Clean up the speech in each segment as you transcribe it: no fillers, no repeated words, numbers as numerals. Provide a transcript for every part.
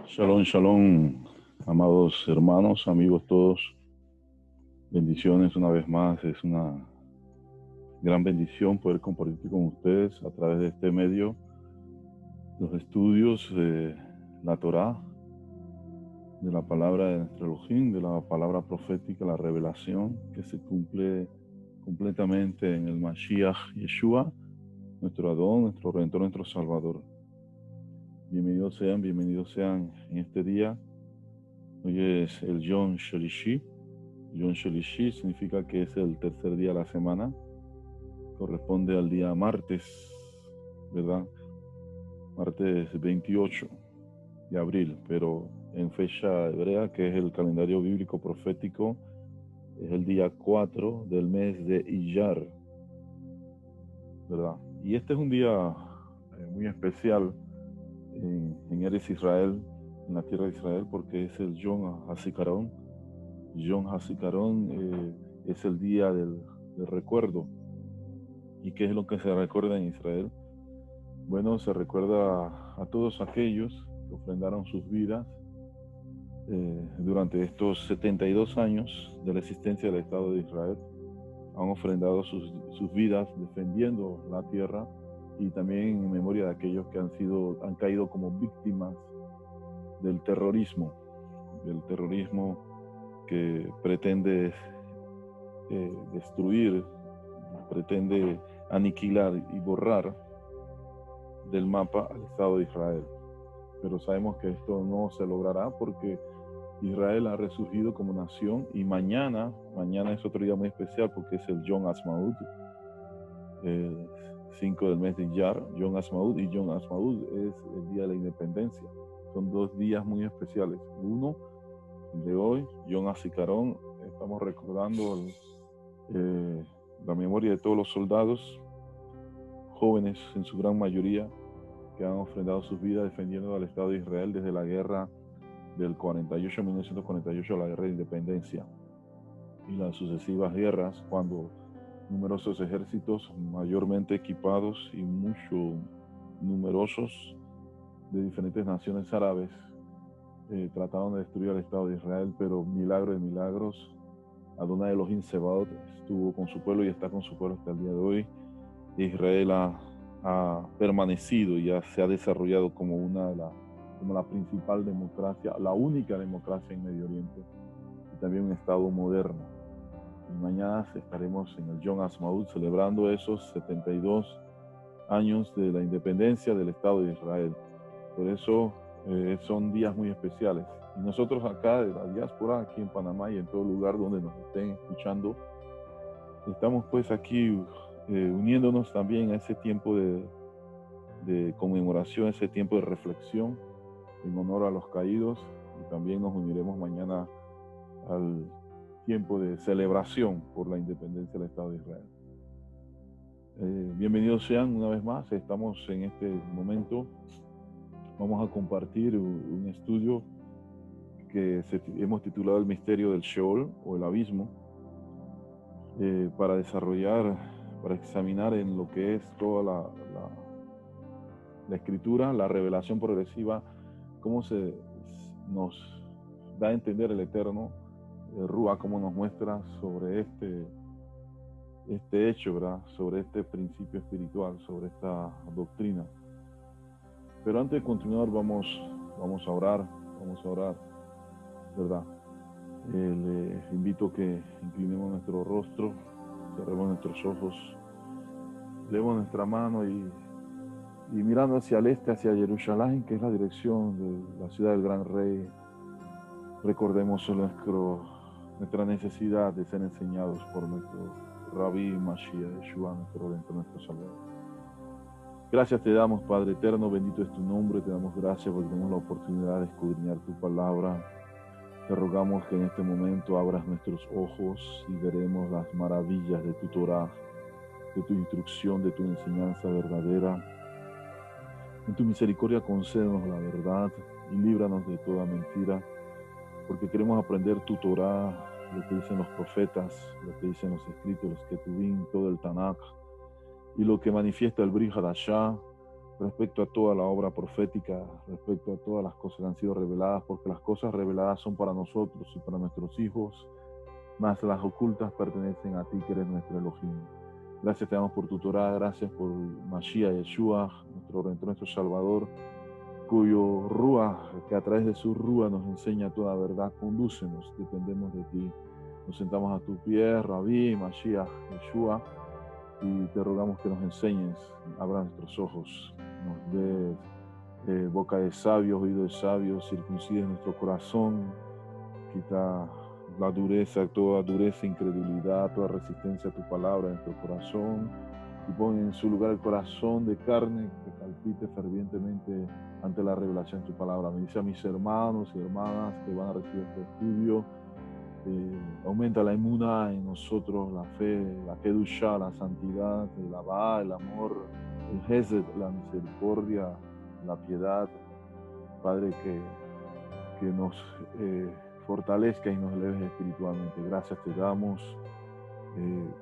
Shalom, shalom, amados hermanos, amigos todos. Bendiciones una vez más. Es una gran bendición poder compartir con ustedes a través de este medio los estudios de la Torá, de la palabra de nuestro Elohim, de la palabra profética, la revelación que se cumple completamente en el Mashiach Yeshua, nuestro Adón, nuestro Redentor, nuestro Salvador. Bienvenidos sean en este día. Hoy es el Yom Shelishi. Yom Shelishi significa que es el tercer día de la semana. Corresponde al día martes, ¿verdad? Martes 28 de abril, pero en fecha hebrea, que es el calendario bíblico profético, es el día 4 del mes de Iyar, ¿verdad? Y este es un día muy especial en Eretz Israel, en la tierra de Israel, porque es el Yom HaZikaron. Yom HaZikaron es el día del recuerdo. ¿Y qué es lo que se recuerda en Israel? Bueno, se recuerda a todos aquellos que ofrendaron sus vidas durante estos 72 años de la existencia del Estado de Israel. Han ofrendado sus vidas defendiendo la tierra, y también en memoria de aquellos que han caído como víctimas del terrorismo que pretende destruir, pretende aniquilar y borrar del mapa al Estado de Israel. Pero sabemos que esto no se logrará porque Israel ha resurgido como nación, y mañana es otro día muy especial porque es el Yom Ha'atzmaut, el 5 del mes de Iyar. Yom Ha'atzmaut y Yom Ha'atzmaut es el día de la independencia. Son dos días muy especiales. Uno, el de hoy, Yom HaZikaron, estamos recordando la memoria de todos los soldados, jóvenes en su gran mayoría, que han ofrendado sus vidas defendiendo al Estado de Israel desde la guerra del 1948, la guerra de independencia, y las sucesivas guerras, cuando numerosos ejércitos, mayormente equipados y numerosos, de diferentes naciones árabes, trataron de destruir al Estado de Israel, pero milagro de milagros, Adonai Elohim Sebaot estuvo con su pueblo y está con su pueblo hasta el día de hoy. Israel ha permanecido y se ha desarrollado como la principal democracia, la única democracia en Medio Oriente, y también un Estado moderno. Y mañana estaremos en el Yom Ha'atzmaut celebrando esos 72 años de la independencia del Estado de Israel. Por eso son días muy especiales. Y nosotros acá de la diáspora, aquí en Panamá y en todo lugar donde nos estén escuchando, estamos pues aquí uniéndonos también a ese tiempo de conmemoración, ese tiempo de reflexión en honor a los caídos, y también nos uniremos mañana al tiempo de celebración por la independencia del Estado de Israel. Bienvenidos sean una vez más. Estamos en este momento, vamos a compartir un estudio que hemos titulado El misterio del Sheol o el abismo, para examinar en lo que es toda la escritura, la revelación progresiva, cómo se nos da a entender el Eterno, Rúa, cómo nos muestra sobre este hecho, ¿verdad? Sobre este principio espiritual, sobre esta doctrina. Pero antes de continuar, vamos a orar, ¿verdad? Les invito a que inclinemos nuestro rostro, cerremos nuestros ojos, leemos nuestra mano y mirando hacia el este, hacia Jerusalén, que es la dirección de la ciudad del Gran Rey, recordemos nuestra necesidad de ser enseñados por nuestro Rabí Mashiach Yeshua, nuestro Redentor, nuestro Salvador. Gracias te damos, Padre eterno, bendito es tu nombre, te damos gracias porque tenemos la oportunidad de escudriñar tu palabra. Te rogamos que en este momento abras nuestros ojos y veremos las maravillas de tu Torah, de tu instrucción, de tu enseñanza verdadera. En tu misericordia concédenos la verdad y líbranos de toda mentira, porque queremos aprender tu Torah, lo que dicen los profetas, lo que dicen los escritos, los Ketuvim, todo el Tanakh, y lo que manifiesta el Brit Hadashah, respecto a toda la obra profética, respecto a todas las cosas que han sido reveladas, porque las cosas reveladas son para nosotros y para nuestros hijos, más las ocultas pertenecen a ti, que eres nuestro Elohim. Gracias te damos por tu Torah, gracias por Mashiach Yeshua, nuestro Redentor, nuestro Salvador, cuyo Ruach, que a través de su Ruach nos enseña toda verdad. Condúcenos, dependemos de ti. Nos sentamos a tu pie, Rabí, Mashiach Yeshua, y te rogamos que nos enseñes, abra nuestros ojos, nos des boca de sabios, oído de sabios, circuncides nuestro corazón, quita la dureza, toda dureza, incredulidad, toda resistencia a tu palabra en nuestro corazón, y pon en su lugar el corazón de carne que palpite fervientemente ante la revelación de tu palabra. Me dice a mis hermanos y hermanas que van a recibir este estudio, aumenta la inmuna en nosotros, la fe, la kedusha, la santidad, el abá, el amor, el hesed, la misericordia, la piedad. Padre, que nos fortalezca y nos eleves espiritualmente. Gracias te damos,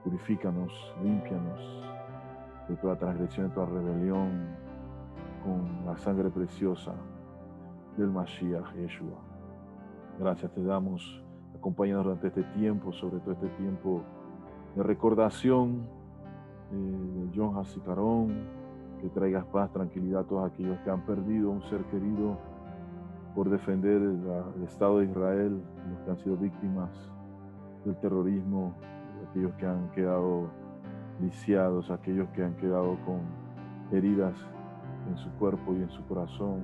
purifícanos, límpianos de toda transgresión, de toda rebelión, con la sangre preciosa del Mashiach Yeshua. Gracias te damos, acompáñanos durante este tiempo, sobre todo este tiempo de recordación del Yom HaZikaron, que traigas paz, tranquilidad a todos aquellos que han perdido un ser querido por defender el Estado de Israel, los que han sido víctimas del terrorismo, aquellos que han quedado lisiados, aquellos que han quedado con heridas en su cuerpo y en su corazón.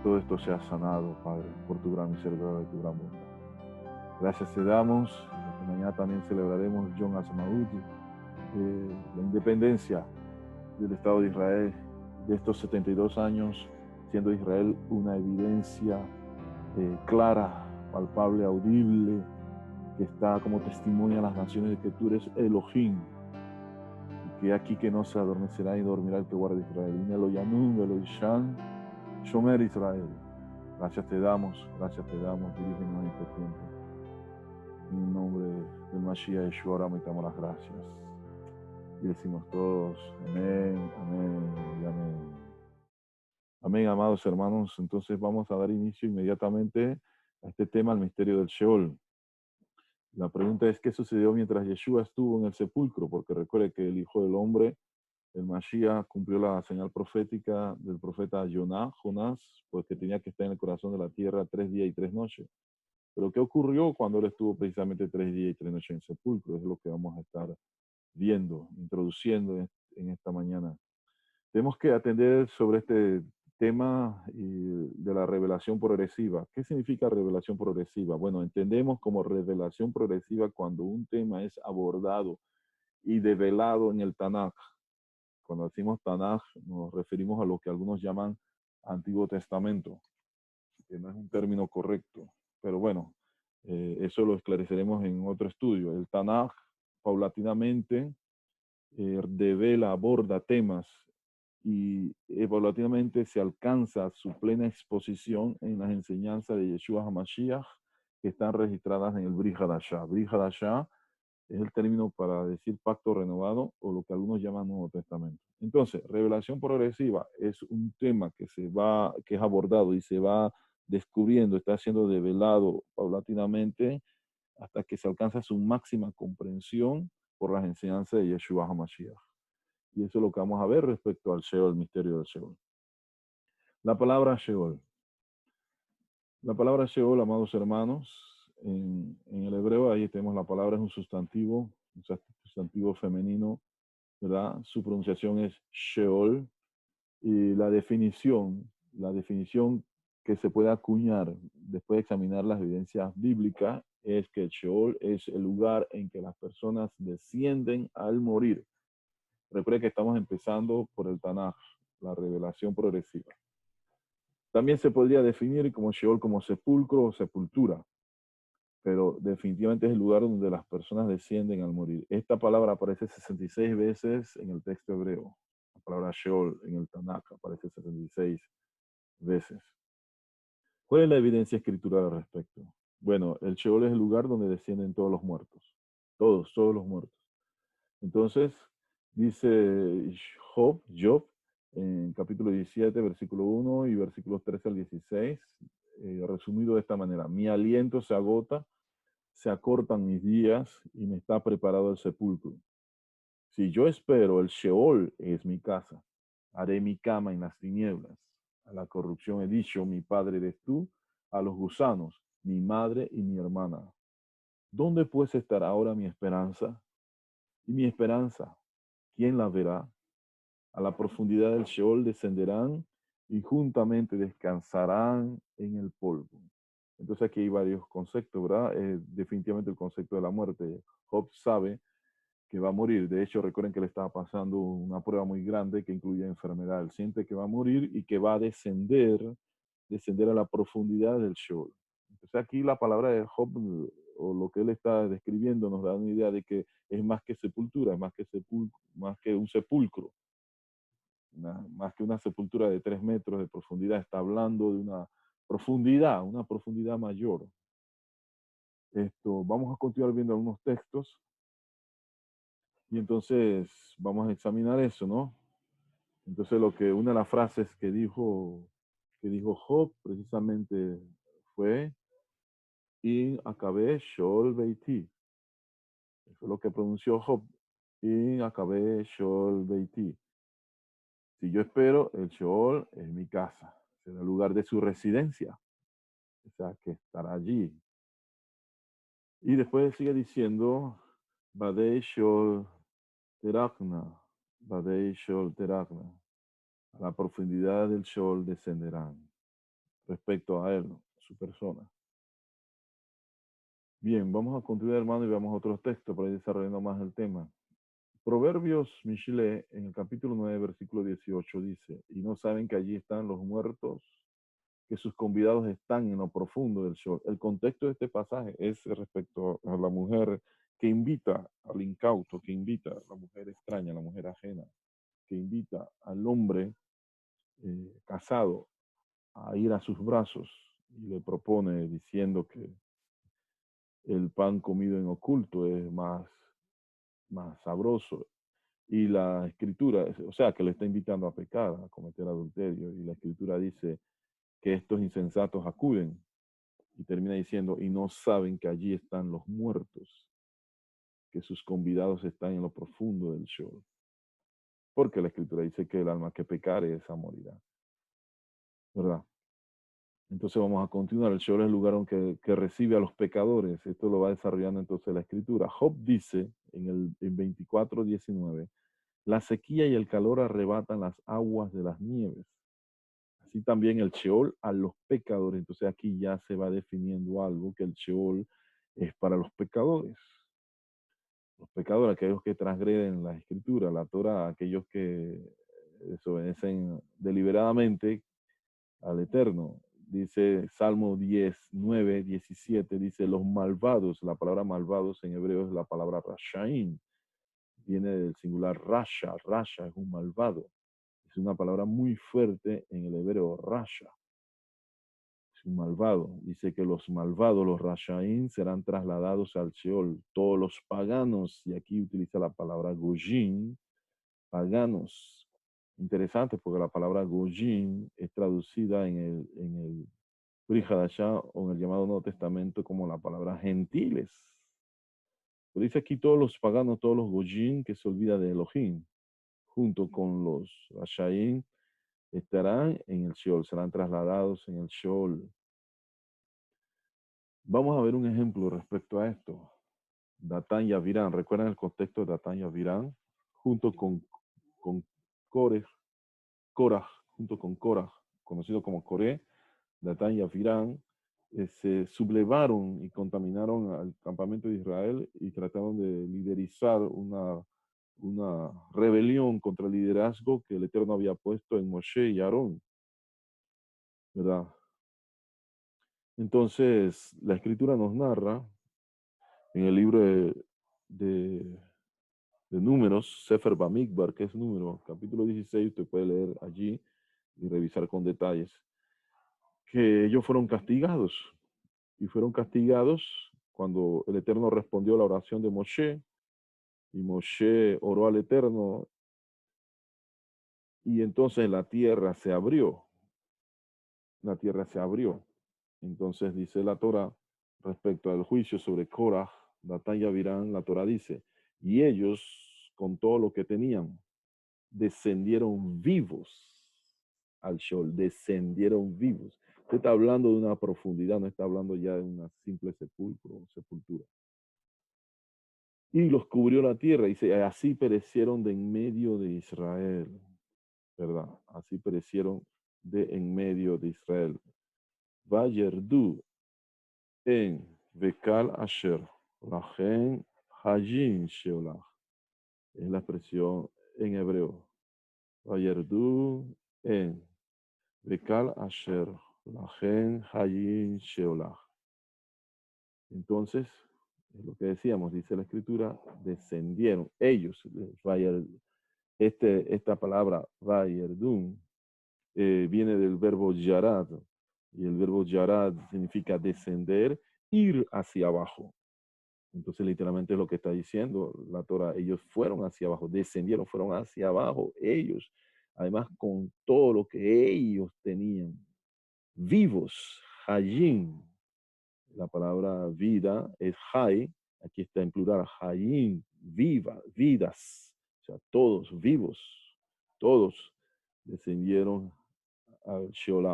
Todo esto sea sanado, Padre, por tu gran misericordia y tu gran bondad. Gracias te damos, porque mañana también celebraremos Yom Ha'atzmaut, la independencia del Estado de Israel, de estos 72 años, siendo Israel una evidencia clara, palpable, audible, que está como testimonio a las naciones de que tú eres Elohim, y que aquí que no se adormecerá y dormirá el que guarda Israel. In Eloyanun, Eloishan, Shomer Israel. Gracias te damos, dirígenos en este tiempo. En el nombre del Mashiach Yeshua, ahora me damos las gracias. Y decimos todos, amén, amén y amén. Amén, amados hermanos. Entonces vamos a dar inicio inmediatamente a este tema, el misterio del Sheol. La pregunta es, ¿qué sucedió mientras Yeshua estuvo en el sepulcro? Porque recuerde que el Hijo del Hombre, el Mashiach, cumplió la señal profética del profeta Jonás, porque tenía que estar en el corazón de la tierra 3 días y 3 noches. Pero ¿qué ocurrió cuando él estuvo precisamente 3 días y 3 noches en el sepulcro? Es lo que vamos a estar viendo, introduciendo en esta mañana. Tenemos que atender sobre este tema de la revelación progresiva. ¿Qué significa revelación progresiva? Bueno, entendemos como revelación progresiva cuando un tema es abordado y develado en el Tanaj. Cuando decimos Tanaj, nos referimos a lo que algunos llaman Antiguo Testamento, que no es un término correcto. Pero bueno, eso lo esclareceremos en otro estudio. El Tanaj, paulatinamente, devela, aborda temas y paulatinamente se alcanza su plena exposición en las enseñanzas de Yeshua HaMashiach, que están registradas en el Brit Hadashah. Brit Hadashah es el término para decir pacto renovado, o lo que algunos llaman Nuevo Testamento. Entonces, revelación progresiva es un tema que es abordado y se va descubriendo, está siendo develado paulatinamente hasta que se alcanza su máxima comprensión por las enseñanzas de Yeshua HaMashiach. Y eso es lo que vamos a ver respecto al Sheol, el misterio del Sheol. La palabra Sheol. La palabra Sheol, amados hermanos, en el hebreo ahí tenemos la palabra, es un sustantivo femenino, ¿verdad? Su pronunciación es Sheol. Y la definición que se puede acuñar después de examinar las evidencias bíblicas es que el Sheol es el lugar en que las personas descienden al morir. Recuerde que estamos empezando por el Tanaj, la revelación progresiva. También se podría definir como Sheol como sepulcro o sepultura, pero definitivamente es el lugar donde las personas descienden al morir. Esta palabra aparece 66 veces en el texto hebreo. La palabra Sheol en el Tanaj aparece 76 veces. ¿Cuál es la evidencia escritural al respecto? Bueno, el Sheol es el lugar donde descienden todos los muertos. Todos los muertos. Entonces, dice Job, en capítulo 17, versículo 1 y versículos 13 al 16, resumido de esta manera. Mi aliento se agota, se acortan mis días y me está preparado el sepulcro. Si yo espero, el Sheol es mi casa. Haré mi cama en las tinieblas. A la corrupción he dicho, mi padre eres tú, a los gusanos, mi madre y mi hermana. ¿Dónde pues estará ahora mi esperanza? Y mi esperanza, ¿quién la verá? A la profundidad del Sheol descenderán y juntamente descansarán en el polvo. Entonces aquí hay varios conceptos, ¿verdad? Definitivamente el concepto de la muerte. Job sabe que va a morir. De hecho, recuerden que le estaba pasando una prueba muy grande que incluye enfermedad. Él siente que va a morir y que va a descender a la profundidad del Sheol. Entonces aquí la palabra de Job, o lo que él está describiendo, nos da una idea de que es más que sepultura, es más que un sepulcro, más que una sepultura de 3 metros de profundidad. Está hablando de una profundidad mayor. Vamos a continuar viendo algunos textos y entonces vamos a examinar eso, ¿no? Entonces una de las frases que dijo Job precisamente fue In acabé Shol Beiti. Eso es lo que pronunció Job. In acabé Shol Beiti. Si yo espero, el Sheol es mi casa. Será el lugar de su residencia. O sea, que estará allí. Y después sigue diciendo, Badei Shol Terakna. Badei Shol Terakna. A la profundidad del Sheol descenderán. Respecto a él, su persona. Bien, vamos a continuar, hermano, y veamos otros textos para ir desarrollando más el tema. Proverbios Mishle, en el capítulo 9, versículo 18, dice, y no saben que allí están los muertos, que sus convidados están en lo profundo del Sheol. El contexto de este pasaje es respecto a la mujer que invita al incauto, que invita a la mujer extraña, a la mujer ajena, que invita al hombre casado a ir a sus brazos y le propone diciendo que el pan comido en oculto es más sabroso. Y la escritura, o sea, que le está invitando a pecar, a cometer adulterio. Y la escritura dice que estos insensatos acuden. Y termina diciendo, y no saben que allí están los muertos, que sus convidados están en lo profundo del Sheol. Porque la escritura dice que el alma que pecare, esa morirá. ¿Verdad? Entonces vamos a continuar. El Sheol es el lugar que recibe a los pecadores. Esto lo va desarrollando entonces la escritura. Job dice en 24:19, la sequía y el calor arrebatan las aguas de las nieves. Así también el Sheol a los pecadores. Entonces aquí ya se va definiendo algo, que el Sheol es para los pecadores. Los pecadores, aquellos que transgreden la escritura, la Torah, aquellos que desobedecen deliberadamente al Eterno. Dice Salmo 19:17, dice los malvados. La palabra malvados en hebreo es la palabra rashaim. Viene del singular rasha. Rasha es un malvado. Es una palabra muy fuerte en el hebreo, rasha. Es un malvado. Dice que los malvados, los rashaim, serán trasladados al Sheol. Todos los paganos, y aquí utiliza la palabra gojim, paganos. Interesante porque la palabra gojim es traducida en el Brit Hadashah o en el llamado Nuevo Testamento como la palabra gentiles. Pero dice aquí todos los paganos, todos los gojim que se olvida de Elohim, junto con los rashaim, estarán en el Sheol, serán trasladados en el Sheol. Vamos a ver un ejemplo respecto a esto. Datán y Avirán, ¿recuerdan el contexto de Datán y Avirán? Junto con Korah, junto con Korah, conocido como Coré, Datán y Avirán, se sublevaron y contaminaron al campamento de Israel y trataron de liderizar una rebelión contra el liderazgo que el Eterno había puesto en Moshe y Aarón, ¿verdad? Entonces, la escritura nos narra en el libro de Números, Sefer Bamidbar, que es Número, capítulo 16, usted puede leer allí y revisar con detalles, que ellos fueron castigados. Y fueron castigados cuando el Eterno respondió a la oración de Moshe, y Moshe oró al Eterno Y entonces la tierra se abrió. La tierra se abrió. Entonces dice la Torah respecto al juicio sobre Korah, Datán y Abirán, la Torah dice, y ellos con todo lo que tenían descendieron vivos al Sheol, descendieron vivos. Usted está hablando de una profundidad, no está hablando ya de una simple sepultura. Y los cubrió la tierra, y dice, así perecieron de en medio de Israel, ¿verdad? Así perecieron de en medio de Israel. Vayerdu en Bekal Asher, Lachen Hajin Sheolach. Es la expresión en hebreo. Vayerdu en Bekal Asher, Lachen Hajin Sheolach. Entonces, es lo que decíamos, dice la escritura, descendieron ellos, esta palabra Vayerdun viene del verbo yarad, y el verbo yarad significa descender, ir hacia abajo. Entonces, literalmente es lo que está diciendo la Torah. Ellos fueron hacia abajo, descendieron, fueron hacia abajo, ellos, además con todo lo que ellos tenían, vivos, hayim. La palabra vida es hay, aquí está en plural, hayim, viva, vidas, o sea, todos vivos, todos descendieron al Sheol,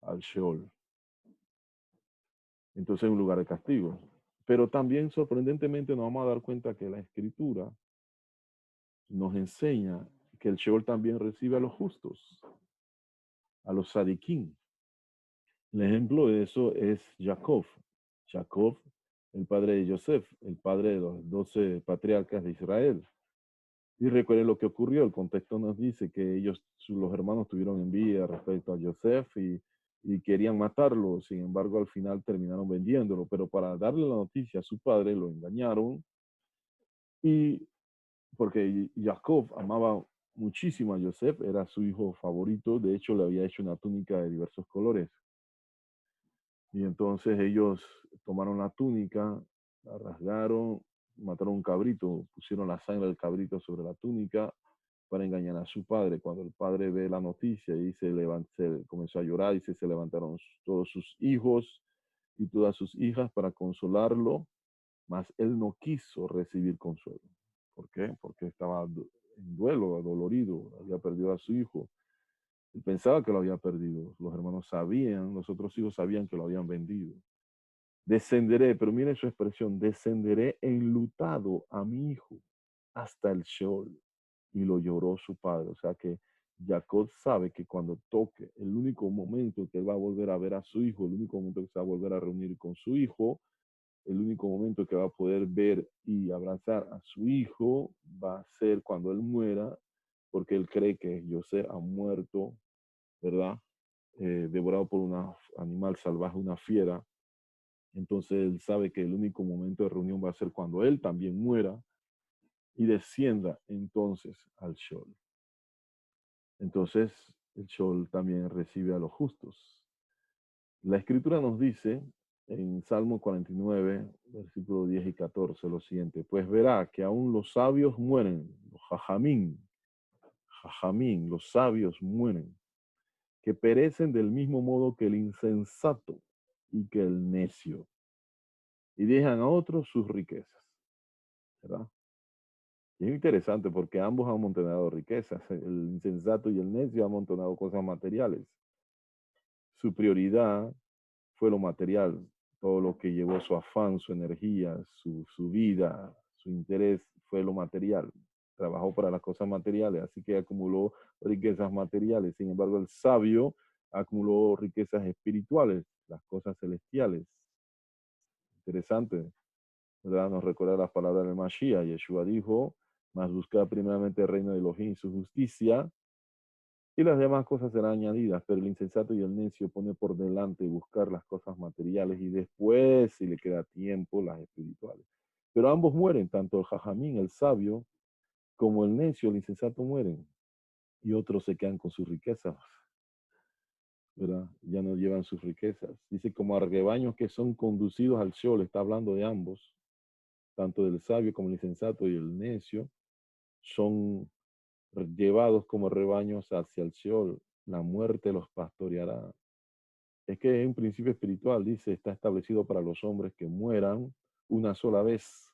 al Sheol. Entonces es un lugar de castigo. Pero también sorprendentemente nos vamos a dar cuenta que la escritura nos enseña que el Sheol también recibe a los justos, a los sadiquín. El ejemplo de eso es Jacob. Jacob, el padre de Joseph, el padre de los 12 patriarcas de Israel. Y recuerden lo que ocurrió, el contexto nos dice que ellos, los hermanos tuvieron envidia respecto a Joseph y querían matarlo, sin embargo al final terminaron vendiéndolo, pero para darle la noticia a su padre lo engañaron y porque Jacob amaba muchísimo a Joseph, era su hijo favorito, de hecho le había hecho una túnica de diversos colores. Y entonces ellos tomaron la túnica, la rasgaron, mataron un cabrito, pusieron la sangre del cabrito sobre la túnica para engañar a su padre. Cuando el padre ve la noticia y se comenzó a llorar y se levantaron todos sus hijos y todas sus hijas para consolarlo, mas él no quiso recibir consuelo. ¿Por qué? Porque estaba en duelo, adolorido, había perdido a su hijo. Él pensaba que lo había perdido. Los hermanos sabían, los otros hijos sabían que lo habían vendido. Descenderé, pero miren su expresión, descenderé enlutado a mi hijo hasta el Sheol. Y lo lloró su padre. O sea que Jacob sabe que cuando toque, el único momento que él va a volver a ver a su hijo, el único momento que se va a volver a reunir con su hijo, el único momento que va a poder ver y abrazar a su hijo va a ser cuando él muera, porque él cree que José ha muerto, ¿verdad? Devorado por un animal salvaje, una fiera. Entonces él sabe que el único momento de reunión va a ser cuando él también muera y descienda entonces al Sheol. Entonces el Sheol también recibe a los justos. La escritura nos dice en Salmo 49, versículos 10 y 14, lo siguiente, pues verá que aún los sabios mueren, los jajamín, los sabios mueren, que perecen del mismo modo que el insensato y que el necio, y dejan a otros sus riquezas, ¿verdad? Y es interesante porque ambos han amontonado riquezas, el insensato y el necio han amontonado cosas materiales. Su prioridad fue lo material, todo lo que llevó su afán, su energía, su vida, su interés fue lo material. Trabajó para las cosas materiales, así que acumuló riquezas materiales. Sin embargo, el sabio acumuló riquezas espirituales, las cosas celestiales. Interesante, ¿verdad? Nos recuerda las palabras del Mashiach. Yeshua dijo, mas buscad primeramente el reino de Elohim y su justicia, y las demás cosas serán añadidas, pero el insensato y el necio pone por delante buscar las cosas materiales y después, si le queda tiempo, las espirituales. Pero ambos mueren, tanto el jajamín, el sabio, como el necio, el insensato mueren. Y otros se quedan con sus riquezas, ¿verdad? Ya no llevan sus riquezas. Dice, como arrebaños que son conducidos al Sheol, está hablando de ambos, tanto del sabio como el insensato y el necio, son llevados como rebaños hacia el Sheol. La muerte los pastoreará. Es que es un principio espiritual, dice, está establecido para los hombres que mueran una sola vez.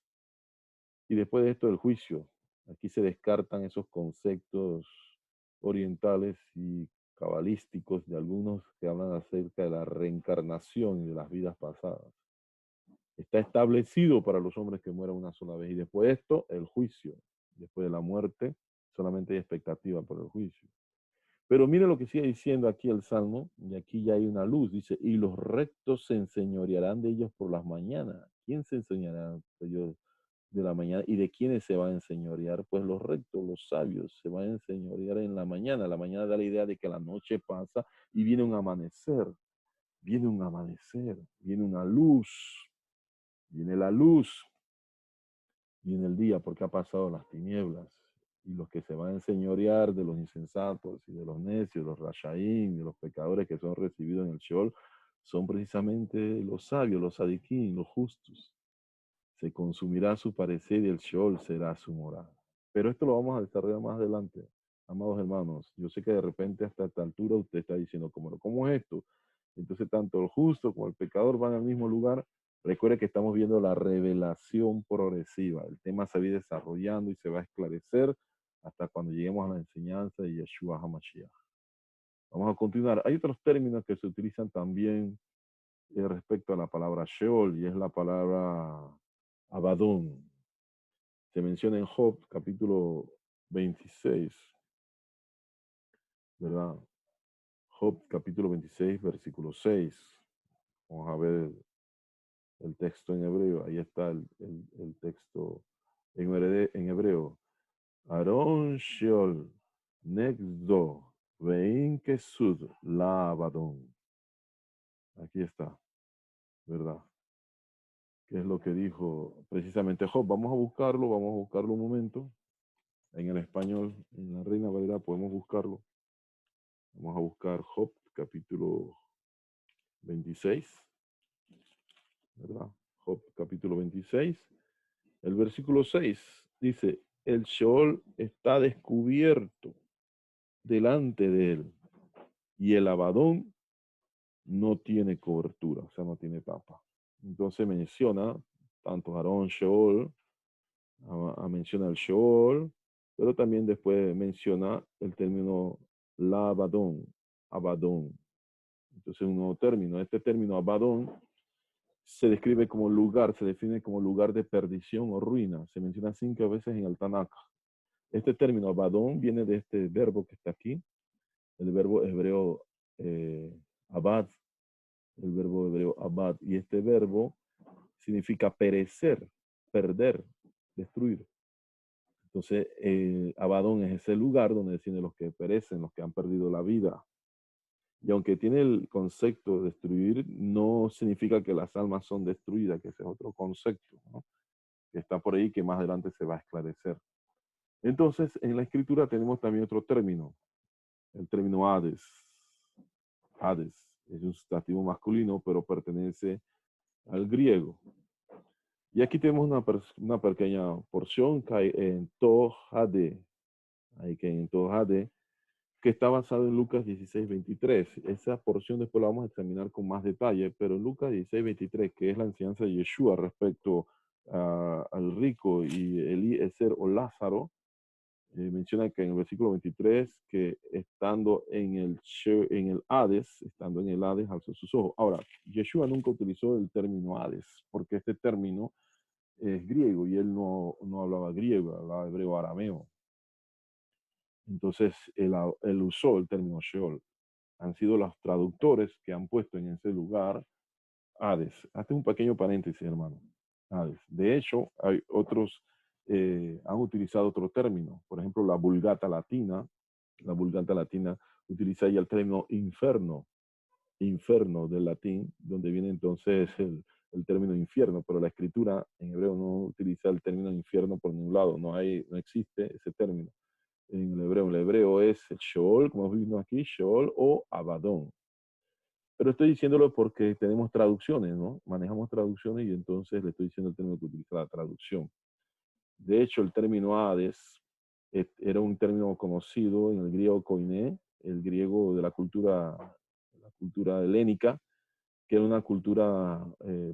Y después de esto, el juicio. Aquí se descartan esos conceptos orientales y cabalísticos de algunos que hablan acerca de la reencarnación y de las vidas pasadas. Está establecido para los hombres que mueran una sola vez. Y después de esto, el juicio. Después de la muerte, solamente hay expectativa por el juicio. Pero mire lo que sigue diciendo aquí el Salmo, y aquí ya hay una luz, dice, y los rectos se enseñorearán de ellos por las mañanas. ¿Quién se enseñará de ellos de la mañana? ¿Y de quiénes se van a enseñorear? Pues los rectos, los sabios, se van a enseñorear en la mañana. La mañana da la idea de que la noche pasa y viene un amanecer, viene un amanecer, viene una luz, viene la luz, viene el día porque ha pasado las tinieblas. Y los que se van a enseñorear de los insensatos y de los necios, los rashaín, de los pecadores que son recibidos en el Sheol, son precisamente los sabios, los sadiquín, los justos. Se consumirá su parecer y el Sheol será su morada. Pero esto lo vamos a desarrollar más adelante, amados hermanos. Yo sé que de repente hasta esta altura usted está diciendo, ¿cómo es esto? Entonces tanto el justo como el pecador van al mismo lugar. Recuerde que estamos viendo la revelación progresiva. El tema se va a ir desarrollando y se va a esclarecer hasta cuando lleguemos a la enseñanza de Yeshua HaMashiach. Vamos a continuar. Hay otros términos que se utilizan también respecto a la palabra Sheol, y es la palabra Abadón. Se menciona en Job capítulo 26, ¿verdad? Job capítulo 26, versículo 6. Vamos a ver el texto en hebreo. Ahí está el texto en hebreo. Aarón Sheol Nexdo Vein Kesud La Abadón. Aquí está, ¿verdad? ¿Qué es lo que dijo precisamente Job? Vamos a buscarlo un momento. En el español, en la Reina Valera podemos buscarlo. Vamos a buscar Job capítulo 26, ¿verdad? Job capítulo 26, el versículo 6 dice, el Sheol está descubierto delante de él y el Abadón no tiene cobertura, o sea, no tiene tapa. Entonces menciona tanto Aarón Sheol, menciona el Sheol, pero también después menciona el término la Abadón, Abadón. Entonces un nuevo término. Este término Abadón se describe como lugar, se define como lugar de perdición o ruina. Se menciona 5 veces en el Tanakh. Este término Abadón viene de este verbo que está aquí, el verbo hebreo abad, el verbo hebreo abad. Y este verbo significa perecer, perder, destruir. Entonces, Abadón es ese lugar donde descienden los que perecen, los que han perdido la vida. Y aunque tiene el concepto de destruir, no significa que las almas son destruidas, que ese es otro concepto, ¿no? Que está por ahí que más adelante se va a esclarecer. Entonces, en la escritura tenemos también otro término, el término Hades. Hades es un sustantivo masculino, pero pertenece al griego. Y aquí tenemos una pequeña porción que hay en Tohade, que está basado en Lucas 16:23. Esa porción después la vamos a examinar con más detalle, pero en Lucas 16:23, que es la enseñanza de Yeshua respecto al rico y Eliezer o Lázaro, menciona que en el versículo 23 que estando en el Hades, alzó sus ojos. Ahora, Yeshua nunca utilizó el término Hades, porque este término es griego y él no hablaba griego, hablaba hebreo arameo. Entonces, él usó el término Sheol. Han sido los traductores que han puesto en ese lugar Hades. Hazte un pequeño paréntesis, hermano. Hades. De hecho, hay otros, han utilizado otro término. Por ejemplo, la Vulgata Latina utiliza ya el término inferno del latín, donde viene entonces el término infierno, pero la escritura en hebreo no utiliza el término infierno por ningún lado, no existe ese término en el hebreo. El hebreo es Sheol, como vimos aquí, Sheol o Abadón. Pero estoy diciéndolo porque tenemos traducciones, ¿no? Manejamos traducciones y entonces le estoy diciendo el término que utiliza la traducción. De hecho, el término Hades era un término conocido en el griego koiné, el griego de la cultura helénica, que era una cultura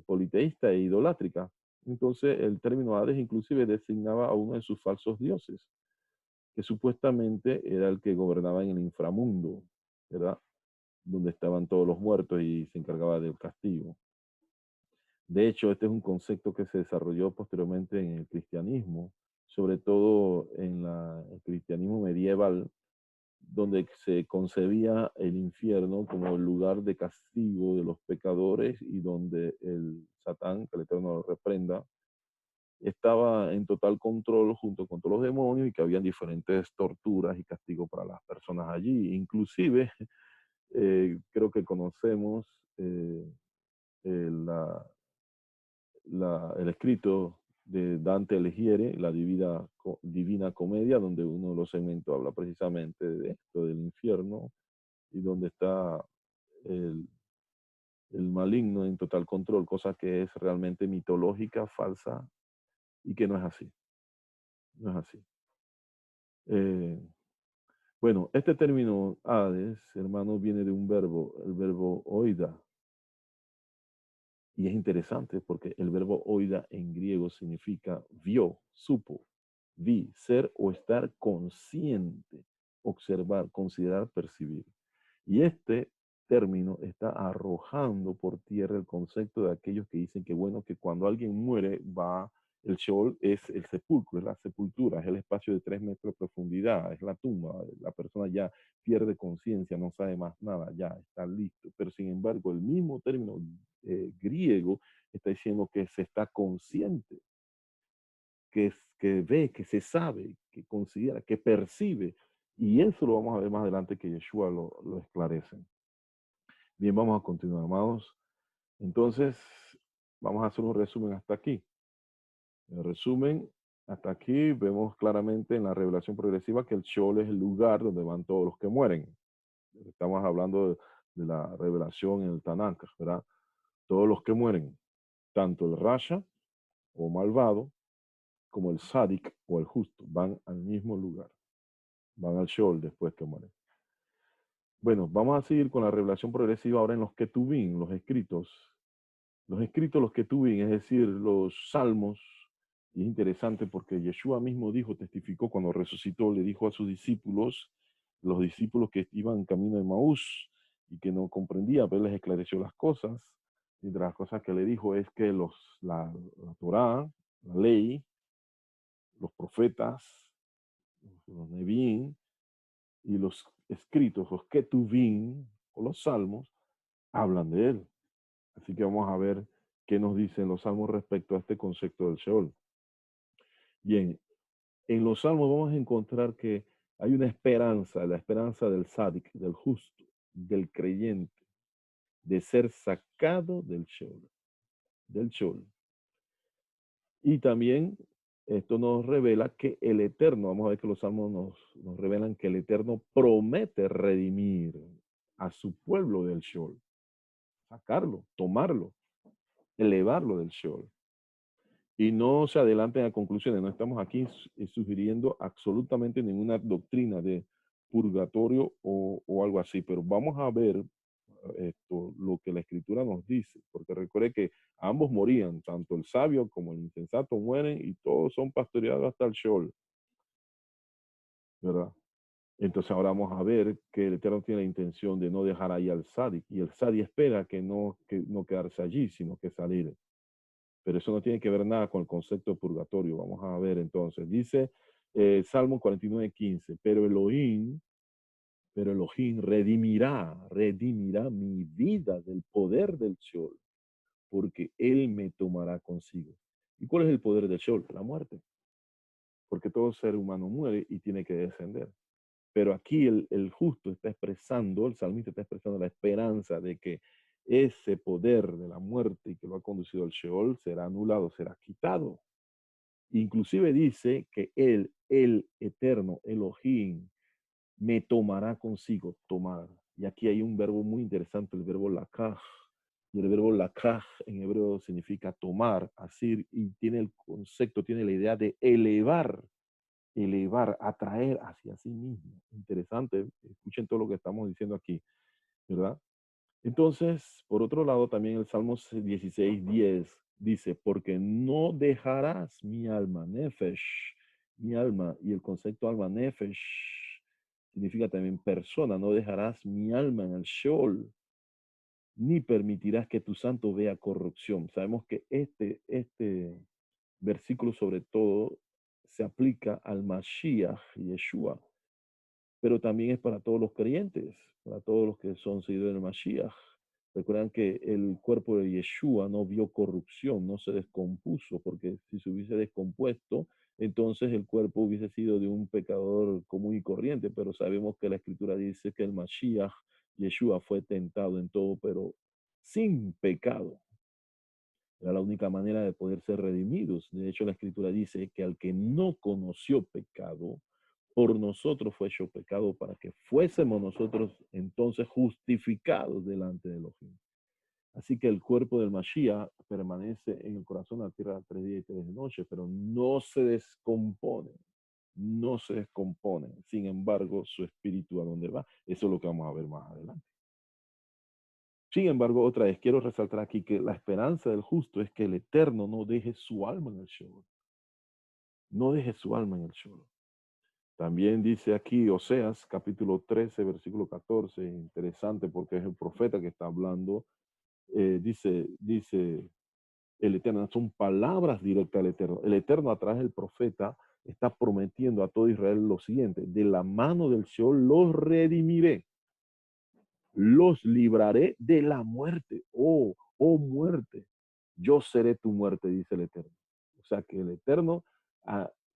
politeísta e idolátrica. Entonces, el término Hades inclusive designaba a uno de sus falsos dioses, que supuestamente era el que gobernaba en el inframundo, ¿verdad? Donde estaban todos los muertos y se encargaba del castigo. De hecho, este es un concepto que se desarrolló posteriormente en el cristianismo, sobre todo en el cristianismo medieval, donde se concebía el infierno como el lugar de castigo de los pecadores y donde el Satán, que el Eterno lo reprenda, estaba en total control junto con todos los demonios y que habían diferentes torturas y castigos para las personas allí. Inclusive, creo que conocemos la, el escrito de Dante Alighieri, la Divina Comedia, donde uno de los segmentos habla precisamente de esto, del infierno, y donde está el, el maligno en total control, cosa que es realmente mitológica, falsa, y que no es así. No es así. Eh, bueno, este término Hades, hermano, viene de un verbo, el verbo oida. Y es interesante porque el verbo oida en griego significa vio, supo, vi, ser o estar consciente, observar, considerar, percibir. Y este término está arrojando por tierra el concepto de aquellos que dicen que, bueno, que cuando alguien muere va, el Sheol es el sepulcro, es la sepultura, es el espacio de 3 metros de profundidad, es la tumba, la persona ya pierde conciencia, no sabe más nada, ya está listo. Pero sin embargo, el mismo término griego está diciendo que se está consciente, que ve, que se sabe, que considera, que percibe. Y eso lo vamos a ver más adelante que Yeshua lo esclarece. Bien, vamos a continuar, amados. Entonces, vamos a hacer un resumen hasta aquí. En resumen, hasta aquí vemos claramente en la revelación progresiva que el Sheol es el lugar donde van todos los que mueren. Estamos hablando de la revelación en el Tanakh, ¿verdad? Todos los que mueren, tanto el Rasha o malvado, como el Sadik o el justo, van al mismo lugar. Van al Sheol después que mueren. Bueno, vamos a seguir con la revelación progresiva ahora en los Ketubim, los escritos. Los escritos, los Ketubim, es decir, los salmos. Y es interesante porque Yeshua mismo dijo, testificó cuando resucitó, le dijo a sus discípulos, los discípulos que iban en camino de Maús y que no comprendía, pero les esclareció las cosas. Y de las cosas que le dijo es que la Torá, la ley, los profetas, los Nevi'im y los escritos, los Ketuvim o los salmos, hablan de él. Así que vamos a ver qué nos dicen los salmos respecto a este concepto del Sheol. Bien, en los salmos vamos a encontrar que hay una esperanza, la esperanza del sádic, del justo, del creyente, de ser sacado del Sheol, del Sheol. Y también esto nos revela que el Eterno, vamos a ver que los salmos nos revelan que el Eterno promete redimir a su pueblo del Sheol, sacarlo, tomarlo, elevarlo del Sheol. Y no se adelanten a conclusiones, no estamos aquí sugiriendo absolutamente ninguna doctrina de purgatorio o algo así, pero vamos a ver esto, lo que la escritura nos dice, porque recuerde que ambos morían, tanto el sabio como el insensato mueren y todos son pastoreados hasta el Sheol, ¿verdad? Entonces ahora vamos a ver que el Eterno tiene la intención de no dejar ahí al Sadi, y el Sadi espera que no quedarse allí, sino que salir. Pero eso no tiene que ver nada con el concepto de purgatorio. Vamos a ver entonces. Dice Salmo 49:15, pero Elohim redimirá mi vida del poder del Sheol, porque Él me tomará consigo. ¿Y cuál es el poder del Sheol? La muerte. Porque todo ser humano muere y tiene que descender. Pero aquí el justo está expresando, el salmista está expresando la esperanza de que ese poder de la muerte que lo ha conducido al Sheol será anulado, será quitado. Inclusive dice que él, el eterno Elohim, me tomará consigo, tomar. Y aquí hay un verbo muy interesante, el verbo lakaj. Y el verbo lakaj en hebreo significa tomar, así, y tiene el concepto, tiene la idea de elevar. elevar, atraer hacia sí mismo. Interesante, escuchen todo lo que estamos diciendo aquí, ¿verdad? Entonces, por otro lado, también el Salmo 16:10 dice, porque no dejarás mi alma, nefesh, mi alma, y el concepto alma, nefesh, significa también persona, no dejarás mi alma en el Sheol, ni permitirás que tu santo vea corrupción. Sabemos que este versículo sobre todo se aplica al Mashiach, Yeshua, pero también es para todos los creyentes, para todos los que son seguidores del Mashiach. Recuerdan que el cuerpo de Yeshua no vio corrupción, no se descompuso, porque si se hubiese descompuesto, entonces el cuerpo hubiese sido de un pecador común y corriente, pero sabemos que la escritura dice que el Mashiach, Yeshua, fue tentado en todo, pero sin pecado. Era la única manera de poder ser redimidos. De hecho, la escritura dice que al que no conoció pecado, por nosotros fue hecho pecado para que fuésemos nosotros entonces justificados delante de Elohim. Así que el cuerpo del Mashiach permanece en el corazón de la tierra 3 días y 3 noches, pero no se descompone, no se descompone. Sin embargo, su espíritu a dónde va, eso es lo que vamos a ver más adelante. Sin embargo, otra vez quiero resaltar aquí que la esperanza del justo es que el Eterno no deje su alma en el Sheol. No deje su alma en el Sheol. También dice aquí Oseas, capítulo 13, versículo 14, interesante porque es el profeta que está hablando. Dice el Eterno, son palabras directas al Eterno. El Eterno a través del profeta está prometiendo a todo Israel lo siguiente: de la mano del Sheol los redimiré, los libraré de la muerte. Oh muerte, yo seré tu muerte, dice el Eterno. O sea que el Eterno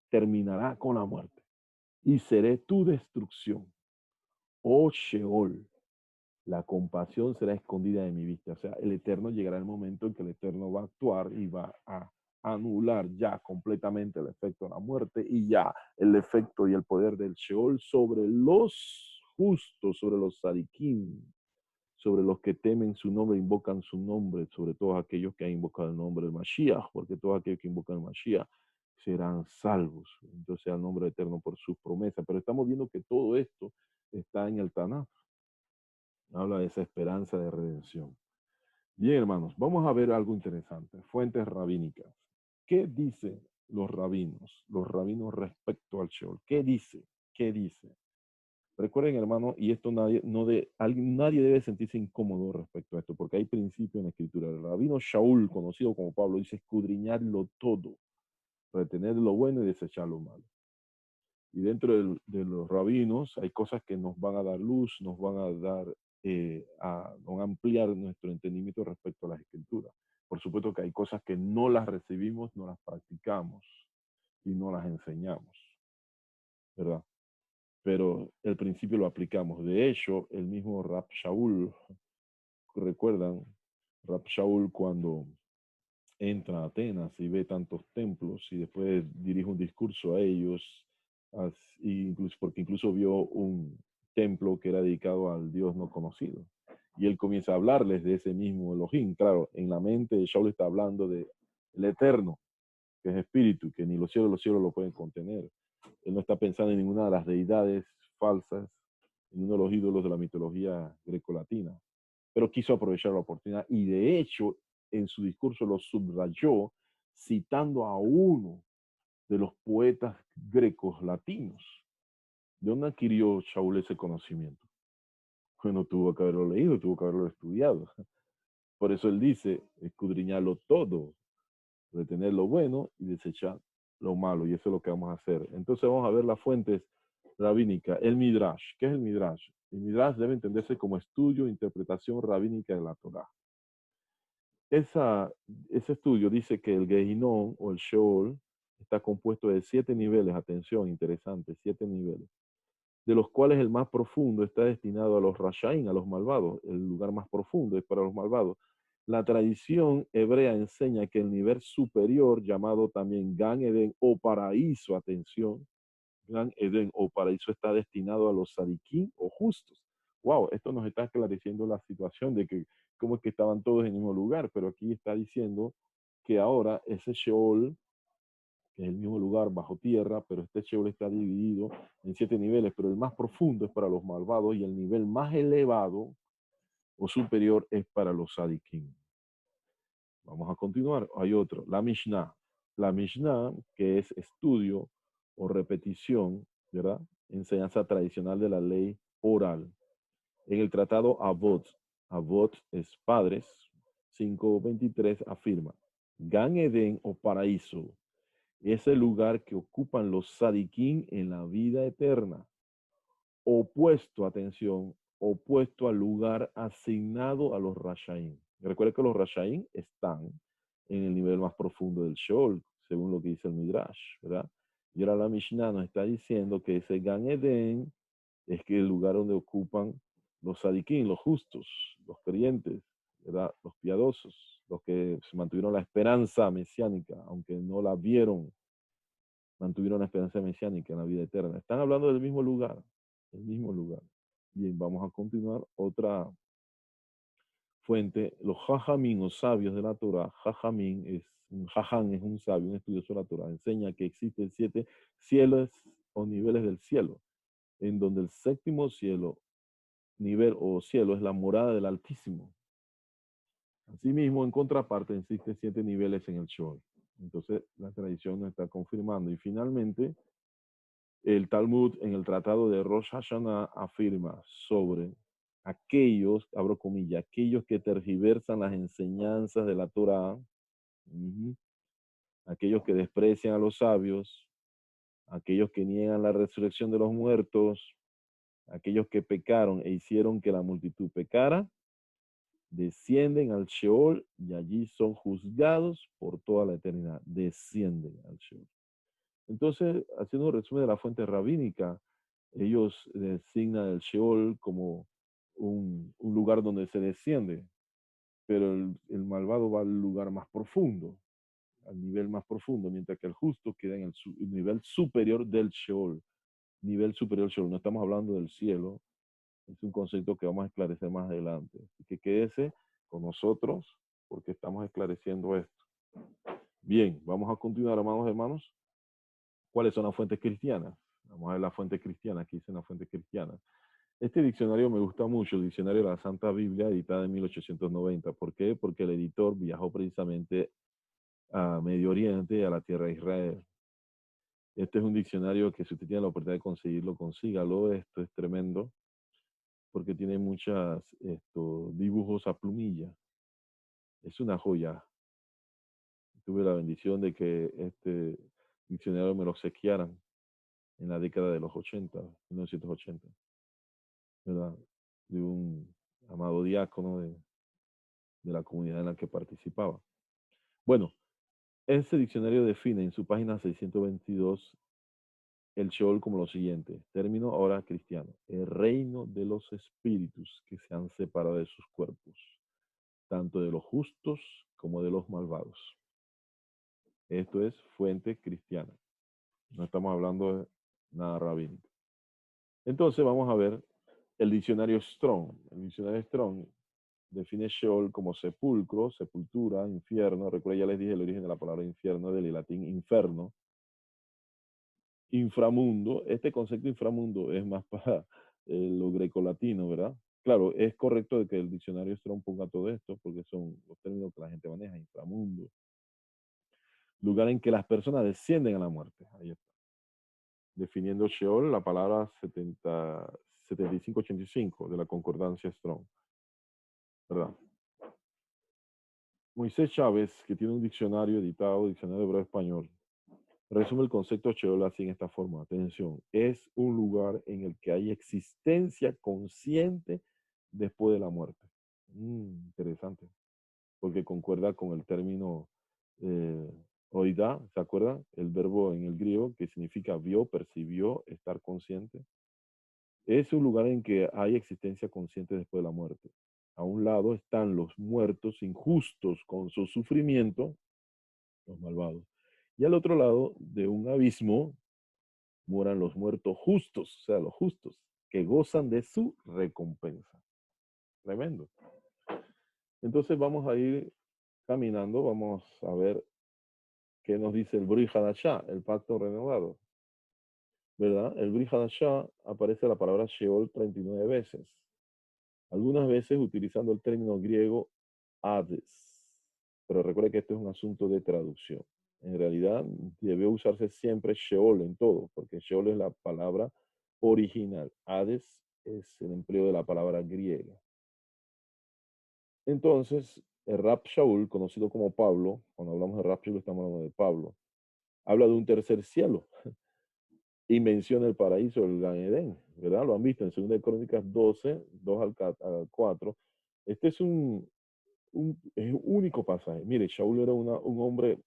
terminará con la muerte y seré tu destrucción. Oh Sheol, la compasión será escondida de mi vista. O sea, el Eterno llegará el momento en que el Eterno va a actuar y va a anular ya completamente el efecto de la muerte y ya el efecto y el poder del Sheol sobre los justos, sobre los sadiquín, sobre los que temen su nombre, invocan su nombre, sobre todos aquellos que han invocado el nombre del Mashiach, porque todos aquellos que invocan el Mashiach serán salvos. Entonces, al nombre eterno por sus promesas. Pero estamos viendo que todo esto está en el Tanaj. Habla de esa esperanza de redención. Bien, hermanos, vamos a ver algo interesante. Fuentes rabínicas. ¿Qué dicen los rabinos? Los rabinos respecto al Sheol. ¿Qué dice? ¿Qué dice? Recuerden, hermano, y esto nadie debe sentirse incómodo respecto a esto, porque hay principio en la escritura. El rabino Shaul, conocido como Pablo, dice escudriñarlo todo, retener lo bueno y desechar lo malo. Y dentro de los rabinos hay cosas que nos van a dar luz, nos van a dar, van a ampliar nuestro entendimiento respecto a las escrituras. Por supuesto que hay cosas que no las recibimos, no las practicamos y no las enseñamos, ¿verdad? Pero el principio lo aplicamos. De hecho, el mismo Rab Shaul, recuerdan, Rab Shaul cuando entra a Atenas y ve tantos templos y después dirige un discurso a ellos, incluso, porque incluso vio un templo que era dedicado al Dios no conocido. Y él comienza a hablarles de ese mismo Elohim. Claro, en la mente Shaul está hablando de el Eterno, que es espíritu, que ni los cielos lo pueden contener. Él no está pensando en ninguna de las deidades falsas, en uno de los ídolos de la mitología grecolatina, pero quiso aprovechar la oportunidad y de hecho en su discurso lo subrayó citando a uno de los poetas grecos latinos. ¿De dónde adquirió Shaul ese conocimiento? Bueno, tuvo que haberlo leído, tuvo que haberlo estudiado. Por eso él dice, escudriñarlo todo, retener lo bueno y desechar lo malo. Y eso es lo que vamos a hacer. Entonces vamos a ver las fuentes rabínicas. El Midrash. ¿Qué es el Midrash? El Midrash debe entenderse como estudio e interpretación rabínica de la Torah. Ese estudio dice que el Gehinnom o el Sheol está compuesto de 7 niveles. Atención, interesante, 7 niveles. De los cuales el más profundo está destinado a los Rashaim, a los malvados. El lugar más profundo es para los malvados. La tradición hebrea enseña que el nivel superior, llamado también Gan Eden o paraíso, atención, Gan Eden o paraíso está destinado a los sadiquín o justos. Wow, esto nos está esclareciendo la situación de que cómo es que estaban todos en el mismo lugar, pero aquí está diciendo que ahora ese Sheol que es el mismo lugar bajo tierra, pero este Sheol está dividido en 7 niveles, pero el más profundo es para los malvados y el nivel más elevado o superior es para los sadikim. Vamos a continuar. Hay otro, la Mishnah. La Mishnah, que es estudio o repetición, ¿verdad? Enseñanza tradicional de la ley oral. En el tratado Avot, Avot es padres, 5.23 afirma, Gan Eden o paraíso es el lugar que ocupan los sadiquín en la vida eterna, opuesto, atención, opuesto al lugar asignado a los Rashaim. Recuerda que los Rashaim están en el nivel más profundo del Sheol, según lo que dice el Midrash, ¿verdad? Y ahora la Mishnah nos está diciendo que ese Gan Eden es que el lugar donde ocupan los sadiquín, los justos, los creyentes, ¿verdad? Los piadosos, los que se mantuvieron la esperanza mesiánica, aunque no la vieron, mantuvieron la esperanza mesiánica en la vida eterna. Están hablando del mismo lugar, el mismo lugar. Bien, vamos a continuar. Otra fuente, los jajamín o sabios de la Torah. Jajamín es un jaján, es un sabio, un estudioso de la Torah. Enseña que existen 7 cielos o niveles del cielo, en donde el séptimo cielo, nivel o cielo, es la morada del Altísimo. Asimismo, en contraparte, existen 7 niveles en el Sheol. Entonces, la tradición nos está confirmando. Y finalmente, el Talmud en el tratado de Rosh Hashanah afirma sobre aquellos, abro comillas, aquellos que tergiversan las enseñanzas de la Torah, aquellos que desprecian a los sabios, aquellos que niegan la resurrección de los muertos, aquellos que pecaron e hicieron que la multitud pecara, descienden al Sheol y allí son juzgados por toda la eternidad. Descienden al Sheol. Entonces, haciendo un resumen de la fuente rabínica, ellos designan el Sheol como un lugar donde se desciende, pero el malvado va al lugar más profundo, al nivel más profundo, mientras que el justo queda en el nivel superior del Sheol. Nivel superior del Sheol. No estamos hablando del cielo, es un concepto que vamos a esclarecer más adelante. Así que quédese con nosotros porque estamos esclareciendo esto. Bien, vamos a continuar, amados hermanos. ¿Cuáles son las fuentes cristianas? Vamos a ver la fuente cristiana. Aquí dice la fuente cristiana. Este diccionario me gusta mucho, el diccionario de la Santa Biblia, editada en 1890. ¿Por qué? Porque el editor viajó precisamente a Medio Oriente, a la tierra de Israel. Este es un diccionario que si usted tiene la oportunidad de conseguirlo, consígalo. Esto es tremendo porque tiene muchos dibujos a plumilla. Es una joya. Tuve la bendición de que este diccionario me lo obsequiaran en la década de los 80, 1980, ¿verdad? De un amado diácono de la comunidad en la que participaba. Bueno, ese diccionario define en su página 622 el Sheol como lo siguiente, término ahora cristiano, el reino de los espíritus que se han separado de sus cuerpos, tanto de los justos como de los malvados. Esto es fuente cristiana. No estamos hablando de nada rabínico. Entonces vamos a ver el diccionario Strong. El diccionario Strong define Sheol como sepulcro, sepultura, infierno. Recuerda, ya les dije el origen de la palabra infierno, del latín inferno. Inframundo. Este concepto inframundo es más para lo grecolatino, ¿verdad? Claro, es correcto de que el diccionario Strong ponga todo esto, porque son los términos que la gente maneja, inframundo. Lugar en que las personas descienden a la muerte. Ahí está. Definiendo Sheol, la palabra 7585 de la concordancia Strong, ¿verdad? Moisés Chávez, que tiene un diccionario editado, diccionario hebreo español, resume el concepto Sheol así en esta forma. Atención, es un lugar en el que hay existencia consciente después de la muerte. Interesante, porque concuerda con el término oidá, ¿se acuerdan? El verbo en el griego que significa vio, percibió, estar consciente. Es un lugar en que hay existencia consciente después de la muerte. A un lado están los muertos injustos con su sufrimiento, los malvados. Y al otro lado de un abismo moran los muertos justos, o sea, los justos, que gozan de su recompensa. Tremendo. Entonces vamos a ir caminando, vamos a ver ¿Qué nos dice el Brit Hadashah, el pacto renovado? ¿Verdad? El Brit Hadashah aparece la palabra Sheol 39 veces. Algunas veces utilizando el término griego Hades. Pero recuerde que esto es un asunto de traducción. En realidad debe usarse siempre Sheol en todo, porque Sheol es la palabra original. Hades es el empleo de la palabra griega. Entonces, el Rab Shaul, conocido como Pablo, cuando hablamos de Rab Shaul estamos hablando de Pablo, habla de un tercer cielo y menciona el paraíso, el Gan Edén, ¿verdad? Lo han visto en 2 Crónicas 12, 2 al 4. Este es es un único pasaje. Mire, Shaul era un hombre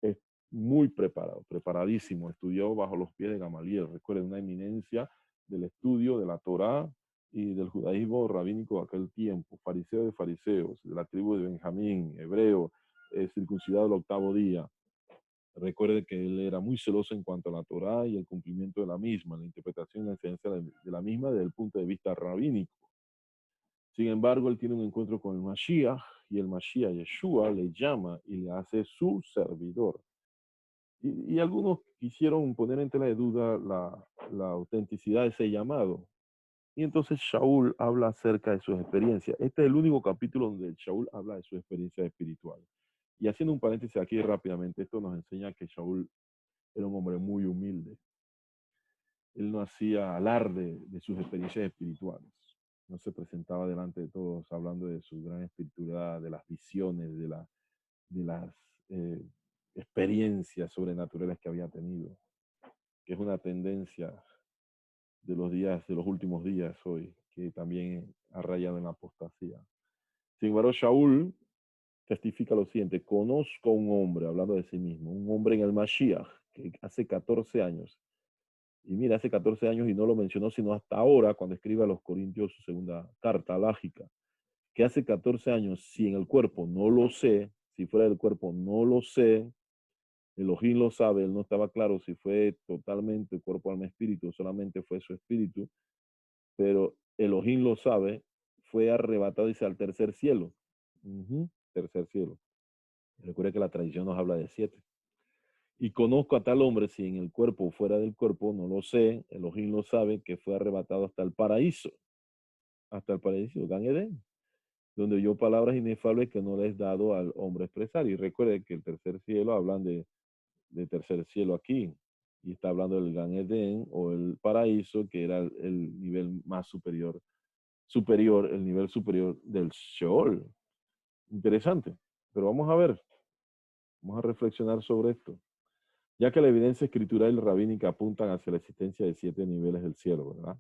eh, muy preparado, preparadísimo, estudió bajo los pies de Gamaliel, recuerden, una eminencia del estudio de la Torá y del judaísmo rabínico de aquel tiempo, fariseo de fariseos, de la tribu de Benjamín, hebreo, circuncidado el 8º día. Recuerde que él era muy celoso en cuanto a la Torá y el cumplimiento de la misma, la interpretación y la enseñanza de la misma desde el punto de vista rabínico. Sin embargo, él tiene un encuentro con el Mashiach y el Mashiach Yeshua le llama y le hace su servidor. Y algunos quisieron poner en tela de duda la autenticidad de ese llamado. Y entonces Shaul habla acerca de sus experiencias. Este es el único capítulo donde Shaul habla de sus experiencias espirituales. Y haciendo un paréntesis aquí rápidamente, esto nos enseña que Shaul era un hombre muy humilde. Él no hacía alarde de sus experiencias espirituales. No se presentaba delante de todos hablando de su gran espiritualidad, de las visiones, de las eh, experiencias sobrenaturales que había tenido, que es una tendencia de los días, de los últimos días hoy, que también ha rayado en la apostasía. Sin embargo, Shaul testifica lo siguiente: conozco a un hombre, hablando de sí mismo, un hombre en el Mashiach, que hace 14 años, y mira, hace 14 años, y no lo mencionó sino hasta ahora, cuando escribe a los Corintios su segunda carta lágica, que hace 14 años, si en el cuerpo no lo sé, si fuera del cuerpo no lo sé, Elohim lo sabe, él no estaba claro si fue totalmente cuerpo, alma, espíritu, solamente fue su espíritu, pero Elohim lo sabe, fue arrebatado, dice, al tercer cielo. Tercer cielo. Recuerda que la tradición nos habla de 7. Y conozco a tal hombre, si en el cuerpo o fuera del cuerpo, no lo sé, Elohim lo sabe, que fue arrebatado hasta el paraíso, Gan Edén, donde oyó palabras inefables que no les he dado al hombre expresar. Y recuerde que el tercer cielo, hablan de tercer cielo aquí, y está hablando del Gan Edén o el paraíso, que era el nivel más superior, el nivel superior del Sheol. Interesante, pero vamos a reflexionar sobre esto, ya que la evidencia escritural y rabínica apuntan hacia la existencia de 7 niveles del cielo, ¿verdad?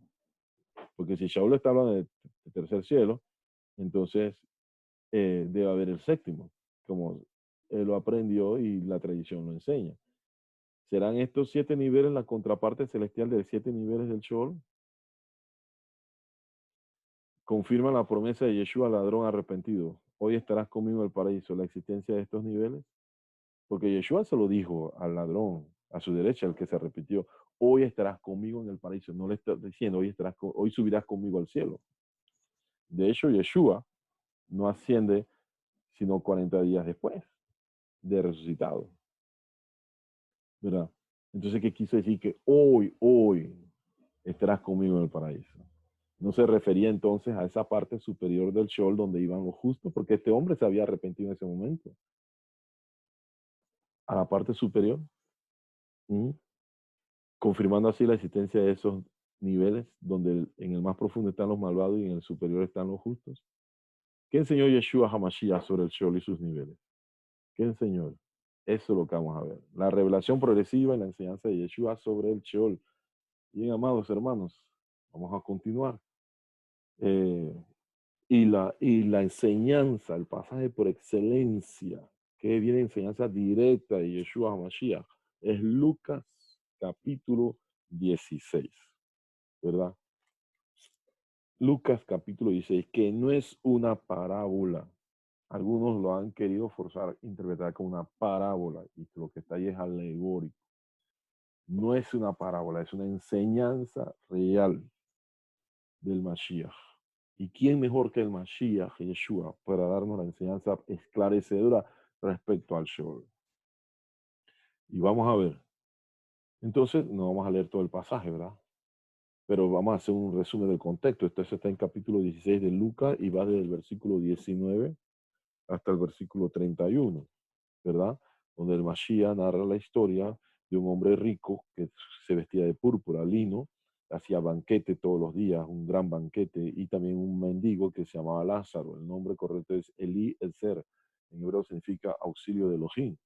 Porque si Shaul está hablando de tercer cielo, entonces debe haber el séptimo, como él lo aprendió y la tradición lo enseña. ¿Serán estos 7 niveles la contraparte celestial de 7 niveles del Sheol? Confirma la promesa de Yeshua al ladrón arrepentido. Hoy estarás conmigo en el paraíso, la existencia de estos niveles. Porque Yeshua se lo dijo al ladrón, a su derecha, el que se repitió, hoy estarás conmigo en el paraíso. No le está diciendo, hoy subirás conmigo al cielo. De hecho, Yeshua no asciende sino 40 días después de resucitado. ¿Verdad? Entonces, ¿qué quiso decir? Que hoy estarás conmigo en el paraíso. No se refería entonces a esa parte superior del Sheol donde iban los justos, porque este hombre se había arrepentido en ese momento. A la parte superior. ¿Mm? Confirmando así la existencia de esos niveles donde en el más profundo están los malvados y en el superior están los justos. ¿Qué enseñó Yeshua HaMashiach sobre el Sheol y sus niveles? ¿Qué enseñó? Eso es lo que vamos a ver. La revelación progresiva y la enseñanza de Yeshua sobre el Sheol. Bien, amados hermanos, vamos a continuar. Y la enseñanza, el pasaje por excelencia, que viene enseñanza directa de Yeshua HaMashiach, es Lucas capítulo 16, ¿verdad? Lucas capítulo 16, que no es una parábola. Algunos lo han querido forzar a interpretar como una parábola, y lo que está ahí es alegórico. No es una parábola, es una enseñanza real del Mashiach. ¿Y quién mejor que el Mashiach, Yeshua, para darnos la enseñanza esclarecedora respecto al Sheol? Y vamos a ver. Entonces, no vamos a leer todo el pasaje, ¿verdad? Pero vamos a hacer un resumen del contexto. Esto está en capítulo 16 de Lucas y va desde el versículo 19 hasta el versículo 31, ¿verdad? Donde el Mashiach narra la historia de un hombre rico que se vestía de púrpura, lino, hacía banquete todos los días, un gran banquete, y también un mendigo que se llamaba Lázaro. El nombre correcto es Elí Ser. En hebreo significa auxilio de Elohim,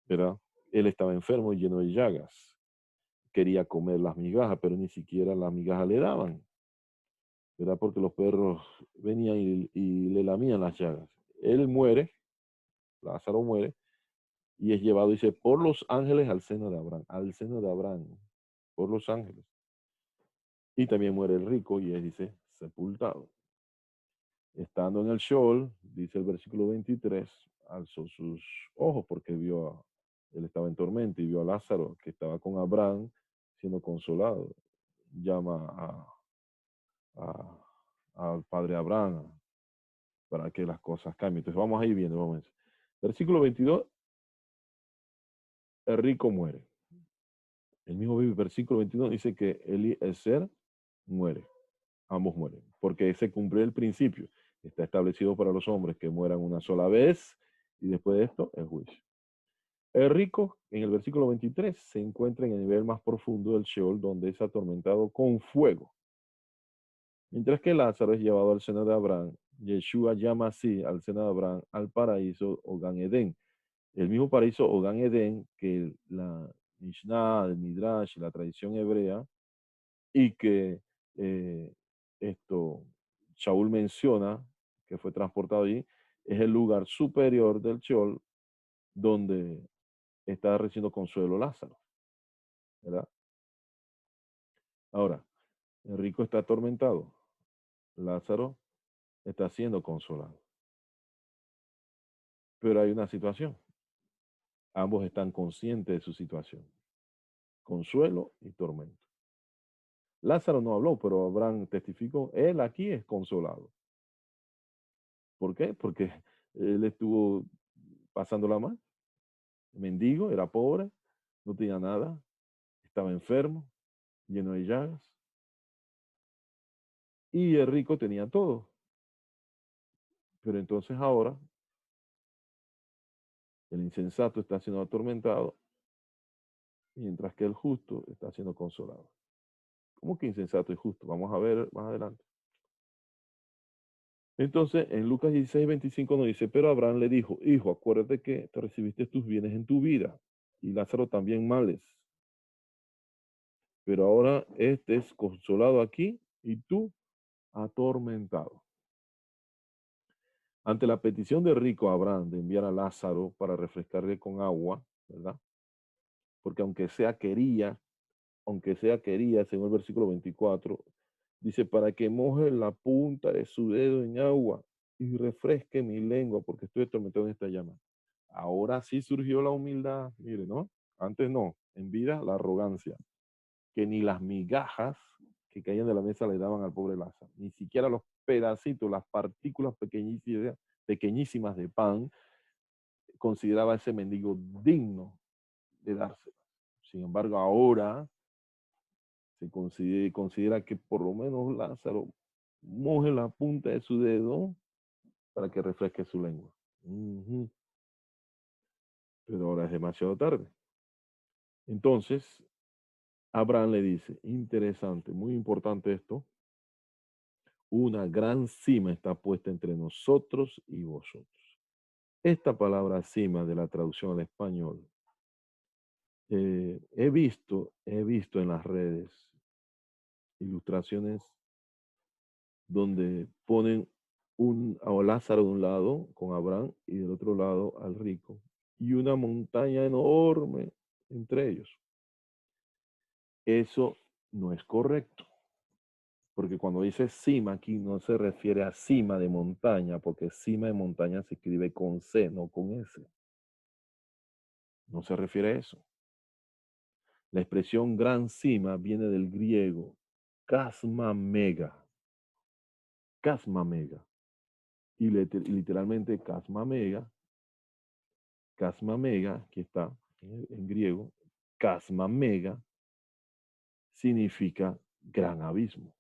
¿verdad? Él estaba enfermo y lleno de llagas. Quería comer las migajas, pero ni siquiera las migajas le daban, ¿verdad? Porque los perros venían y le lamían las llagas. Él muere, Lázaro muere, y es llevado, dice, por los ángeles al seno de Abraham, por los ángeles. Y también muere el rico y es, dice, sepultado. Estando en el Sheol, dice el versículo 23, alzó sus ojos porque él estaba en tormenta y vio a Lázaro que estaba con Abraham siendo consolado. Llama al padre Abraham para que las cosas cambien. Entonces vamos a ir viendo, vamos a ver. Versículo 22, el rico muere. El mismo versículo 22 dice que Eliezer muere. Ambos mueren, porque se cumple el principio. Está establecido para los hombres que mueran una sola vez y después de esto el juicio. El rico, en el versículo 23, se encuentra en el nivel más profundo del Sheol, donde es atormentado con fuego. Mientras que Lázaro es llevado al seno de Abraham, Yeshua llama así al seno de Abraham al paraíso o Gan Edén. El mismo paraíso o Gan Edén que la Mishnah, el Midrash, la tradición hebrea, y que eh, esto Shaul menciona que fue transportado allí, es el lugar superior del Sheol donde está recibiendo consuelo Lázaro, ¿verdad? Ahora, el rico está atormentado, Lázaro está siendo consolado, pero hay una situación, ambos están conscientes de su situación, consuelo y tormento. Lázaro no habló, pero Abraham testificó, él aquí es consolado. ¿Por qué? Porque él estuvo pasándola mal, mendigo, era pobre, no tenía nada, estaba enfermo, lleno de llagas, y el rico tenía todo. Pero entonces ahora el insensato está siendo atormentado, mientras que el justo está siendo consolado. ¿Cómo que insensato y justo? Vamos a ver más adelante. Entonces, en Lucas 16:25 nos dice, pero Abraham le dijo, hijo, acuérdate que te recibiste tus bienes en tu vida, y Lázaro también males. Pero ahora este es consolado aquí y tú atormentado. Ante la petición de rico Abraham de enviar a Lázaro para refrescarle con agua, ¿verdad? Porque aunque sea quería, según el versículo 24, dice, para que moje la punta de su dedo en agua y refresque mi lengua, porque estoy atormentado en esta llama. Ahora sí surgió la humildad, mire, ¿no? Antes no, en vida la arrogancia, que ni las migajas que caían de la mesa le daban al pobre Lázaro, ni siquiera los pedacitos, las partículas pequeñísimas de pan, consideraba a ese mendigo digno de dárselo. Sin embargo, ahora se considera que por lo menos Lázaro moje la punta de su dedo para que refresque su lengua. Pero ahora es demasiado tarde. Entonces, Abraham le dice, interesante, muy importante esto, una gran cima está puesta entre nosotros y vosotros. Esta palabra cima de la traducción al español, he visto en las redes ilustraciones donde ponen a Lázaro de un lado con Abraham y del otro lado al rico y una montaña enorme entre ellos. Eso no es correcto, porque cuando dice cima aquí no se refiere a cima de montaña, porque cima de montaña se escribe con C, no con S. No se refiere a eso. La expresión gran cima viene del griego kasma mega, y literalmente Casma Mega, aquí está, en griego, Casma Mega, significa gran abismo,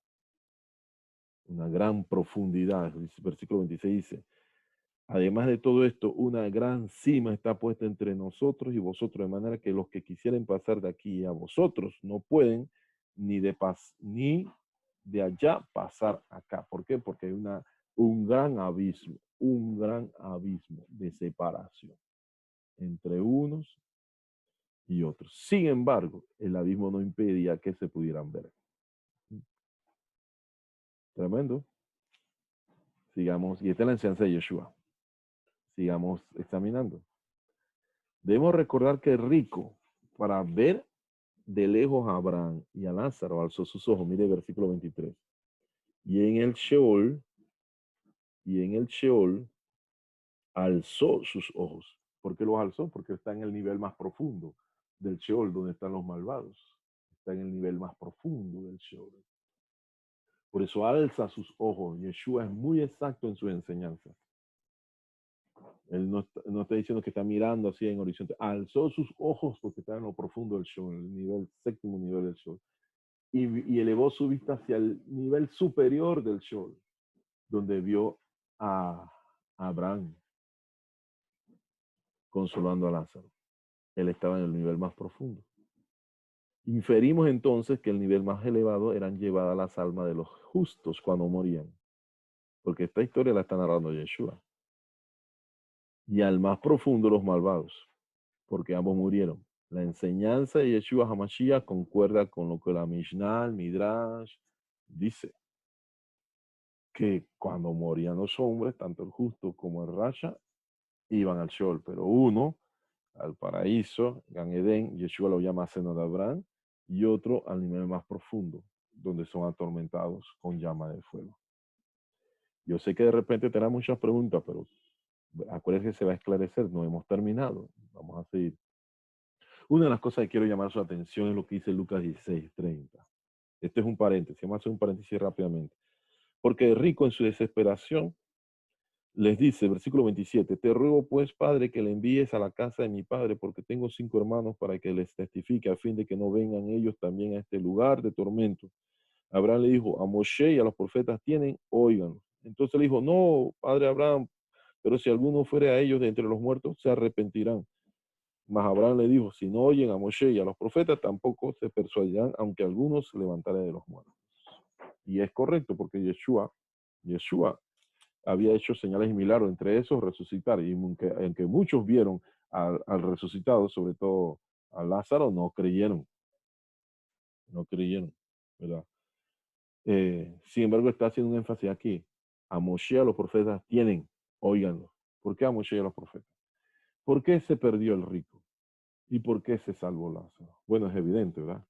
una gran profundidad. El versículo 26 dice, además de todo esto, una gran cima está puesta entre nosotros y vosotros, de manera que los que quisieren pasar de aquí a vosotros no pueden ni de allá pasar acá. ¿Por qué? Porque hay un gran abismo de separación entre unos y otros. Sin embargo, el abismo no impedía que se pudieran ver. Tremendo. Sigamos, y esta es la enseñanza de Yeshua. Sigamos examinando. Debemos recordar que el rico, para ver de lejos a Abraham y a Lázaro, alzó sus ojos. Mire el versículo 23. Y en el Sheol, y en el Sheol, alzó sus ojos. ¿Por qué los alzó? Porque está en el nivel más profundo del Sheol, donde están los malvados. Está en el nivel más profundo del Sheol. Por eso alza sus ojos. Yeshua es muy exacto en su enseñanza. Él no está diciendo que está mirando así en horizonte. Alzó sus ojos porque está en lo profundo del Sheol, el nivel, séptimo nivel del Sheol. Y elevó su vista hacia el nivel superior del Sheol, donde vio a Abraham consolando a Lázaro. Él estaba en el nivel más profundo. Inferimos entonces que el nivel más elevado eran llevadas las almas de los justos cuando morían, porque esta historia la está narrando Yeshua. Y al más profundo los malvados, porque ambos murieron. La enseñanza de Yeshua HaMashiach concuerda con lo que la Mishnah, el Midrash, dice, que cuando morían los hombres, tanto el justo como el Rasha, iban al Sheol, pero uno al paraíso, Gan Edén, Yeshua lo llama seno de Abraham, y otro al nivel más profundo, donde son atormentados con llama de fuego. Yo sé que de repente tendrá muchas preguntas, pero acuérdense que se va a esclarecer, no hemos terminado, vamos a seguir. Una de las cosas que quiero llamar su atención es lo que dice Lucas 16:30. Este es un paréntesis, vamos a hacer un paréntesis rápidamente. Porque el rico en su desesperación les dice, versículo 27, te ruego pues, Padre, que le envíes a la casa de mi padre, porque tengo 5 hermanos para que les testifique, a fin de que no vengan ellos también a este lugar de tormento. Abraham le dijo, a Moshe y a los profetas tienen, óiganlos. Entonces le dijo, no, Padre Abraham, pero si alguno fuere a ellos de entre los muertos, se arrepentirán. Mas Abraham le dijo, si no oyen a Moshe y a los profetas, tampoco se persuadirán, aunque algunos se levantaren de los muertos. Y es correcto, porque Yeshua había hecho señales y milagros, entre esos resucitar, y aunque muchos vieron al resucitado, sobre todo a Lázaro, no creyeron, ¿verdad? Sin embargo, está haciendo un énfasis aquí, a Moshe, a los profetas tienen, óiganlo. ¿Por qué a Moshe y a los profetas? ¿Por qué se perdió el rico? ¿Y por qué se salvó Lázaro? Bueno, es evidente, ¿verdad?